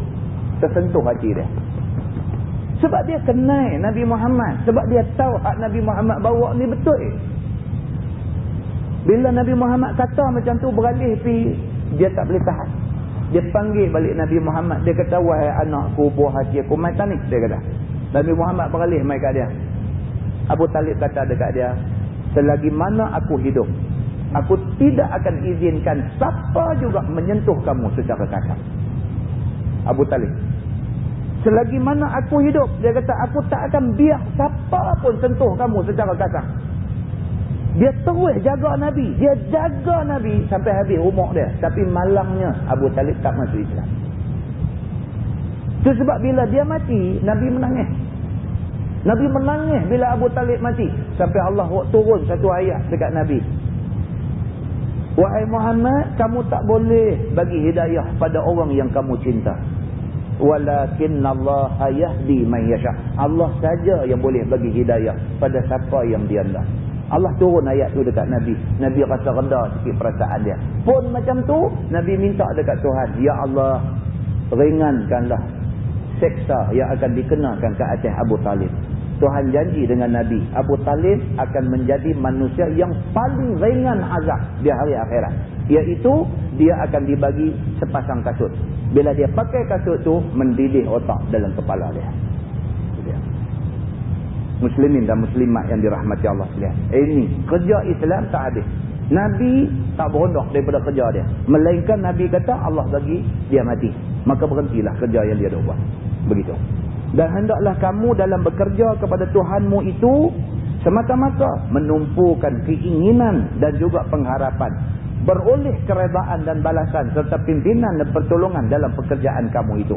[SPEAKER 2] tersentuh hati dia. Sebab dia kenal Nabi Muhammad. Sebab dia tahu hak Nabi Muhammad bawa ni betul. Bila Nabi Muhammad kata macam tu, beralih pi, dia tak boleh tahan. Dia panggil balik Nabi Muhammad. Dia kata, wahai anakku, buah hati aku, mai tanik. Dia kata. Nabi Muhammad beralih mai kat dia. Abu Talib kata dekat dia, selagi mana aku hidup, aku tidak akan izinkan siapa juga menyentuh kamu secara kasar. Abu Talib, selagi mana aku hidup, dia kata, aku tak akan biar siapa pun sentuh kamu secara kasar. Dia terus jaga Nabi. Dia jaga Nabi sampai habis umur dia. Tapi malangnya Abu Talib tak masuk Islam. Itu sebab bila dia mati, Nabi menangis. Nabi menangis bila Abu Talib mati. Sampai Allah turun satu ayat dekat Nabi. Wahai Muhammad, kamu tak boleh bagi hidayah pada orang yang kamu cinta. Walakinnallaha yahdi man yasha. Allah saja yang boleh bagi hidayah pada siapa yang dia nak. Allah turun ayat tu dekat Nabi. Nabi rasa rendah sikit perasaan dia. Pun macam tu, Nabi minta dekat Tuhan, ya Allah, ringankanlah seksa yang akan dikenakan ke atas Abu Talib. Tuhan janji dengan Nabi, Abu Talib akan menjadi manusia yang paling ringan azab di hari akhirat. Iaitu, dia akan dibagi sepasang kasut. Bila dia pakai kasut tu, mendidih otak dalam kepala dia. Muslimin dan muslimat yang dirahmati Allah sekalian. Ini kerja Islam tak habis. Nabi tak berondak daripada kerja dia. Melainkan Nabi kata Allah bagi dia mati. Maka berhentilah kerja yang dia dah buat. Begitu. Dan hendaklah kamu dalam bekerja kepada Tuhanmu itu semata-mata menumpukan keinginan dan juga pengharapan beroleh keredaan dan balasan serta pimpinan dan pertolongan dalam pekerjaan kamu itu.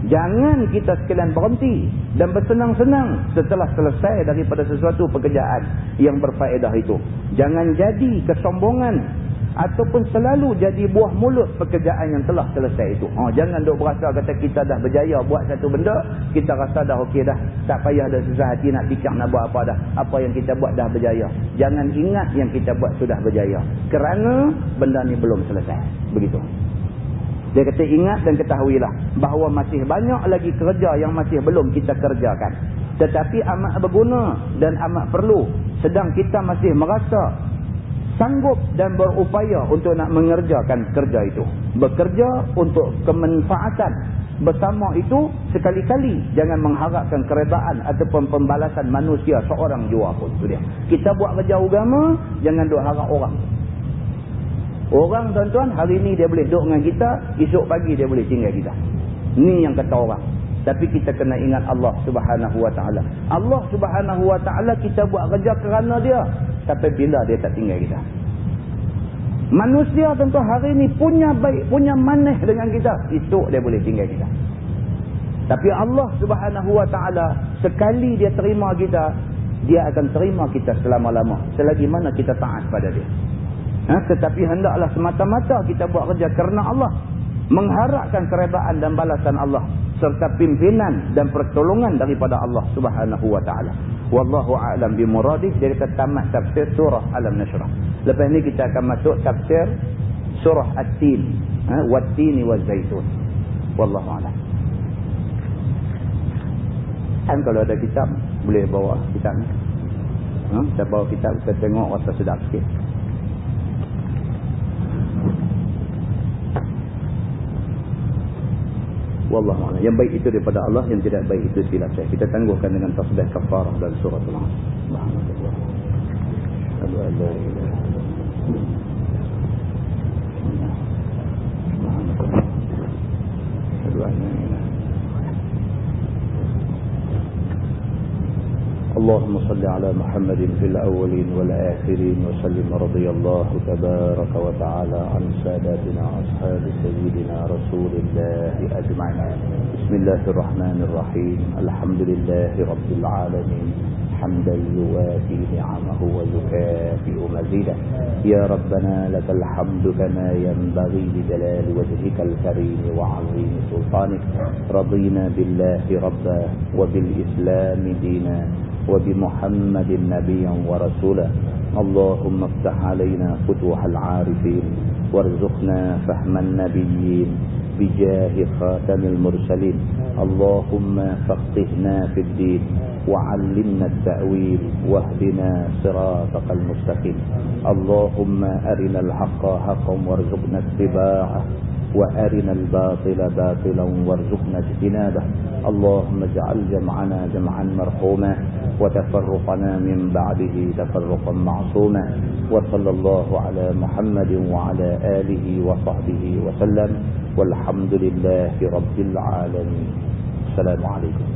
[SPEAKER 2] Jangan kita sekalian berhenti dan bersenang-senang setelah selesai daripada sesuatu pekerjaan yang berfaedah itu. Jangan jadi kesombongan ataupun selalu jadi buah mulut pekerjaan yang telah selesai itu. Jangan duk berasa kata kita dah berjaya buat satu benda, kita rasa dah okey dah, tak payah dah susah hati nak bincang nak buat apa dah. Apa yang kita buat dah berjaya. Jangan ingat yang kita buat sudah berjaya. Kerana benda ni belum selesai. Begitu. Dia kata ingat dan ketahuilah bahawa masih banyak lagi kerja yang masih belum kita kerjakan. Tetapi amat berguna dan amat perlu. Sedang kita masih merasa sanggup dan berupaya untuk nak mengerjakan kerja itu. Bekerja untuk kemanfaatan. Bersama itu, sekali-kali jangan mengharapkan keredaan ataupun pembalasan manusia seorang jua pun. Itu dia. Kita buat kerja agama, jangan duk harap orang. Orang tuan-tuan, hari ni dia boleh duduk dengan kita, esok pagi dia boleh tinggal kita. Ni yang kata orang. Tapi kita kena ingat Allah Subhanahu Wa Taala. Allah Subhanahu Wa Taala kita buat kerja kerana dia. Tapi bila dia tak tinggal kita. Manusia tentu hari ni punya baik, punya manis dengan kita. Esok dia boleh tinggal kita. Tapi Allah Subhanahu Wa Taala sekali dia terima kita, dia akan terima kita selama-lama. Selagi mana kita taat pada dia. Tetapi hendaklah semata-mata kita buat kerja kerana Allah. Mengharapkan keredaan dan balasan Allah. Serta pimpinan dan pertolongan daripada Allah Subhanahu Wa Taala. Wallahu a'lam bimuradih. Dia kata tamat tafsir surah Alam-Nashrah. Lepas ni kita akan masuk tafsir surah At-Tin. Wat-Tini waz-Zaitun. Wallahu a'lam. Kan kalau ada kitab boleh bawa kitab ni. Kita bawa kitab, kita tengok rasa sedap sikit. Wallahu a'lam. Yang baik itu daripada Allah, yang tidak baik itu silap saya. Kita tangguhkan dengan tasbih kafarah dan suratul Asr. Subhanallah. Asyhadu an la ilaha illallah. Asyhadu an la ilaha. اللهم صل على محمد في الأولين والآخرين وسلم. رضي الله تبارك وتعالى عن ساداتنا أصحاب سيدنا رسول الله أجمعين. بسم الله الرحمن الرحيم. الحمد لله رب العالمين حمدا يوافي نعمه ويكافئ مزيده. يا ربنا لك الحمد كما ينبغي لجلال وجهك الكريم وعظيم سلطانك. رضينا بالله ربا وبالإسلام دينا وبمحمد نبيا ورسولا. اللهم افتح علينا فتوح العارفين وارزقنا فهم النبيين بجاه خاتم المرسلين. اللهم فقهنا في الدين وعلمنا التأويل واهدنا صراطك المستقيم. اللهم أرنا الحق حقا وارزقنا اتباعه وأرنا الباطل باطلا وارزقنا اجتنابه. اللهم اجعل جمعنا جمعا مرحوما وتفرقنا من بعده تفرقا معصوما. وصلى الله على محمد وعلى آله وصحبه وسلم والحمد لله رب العالمين. السلام عليكم.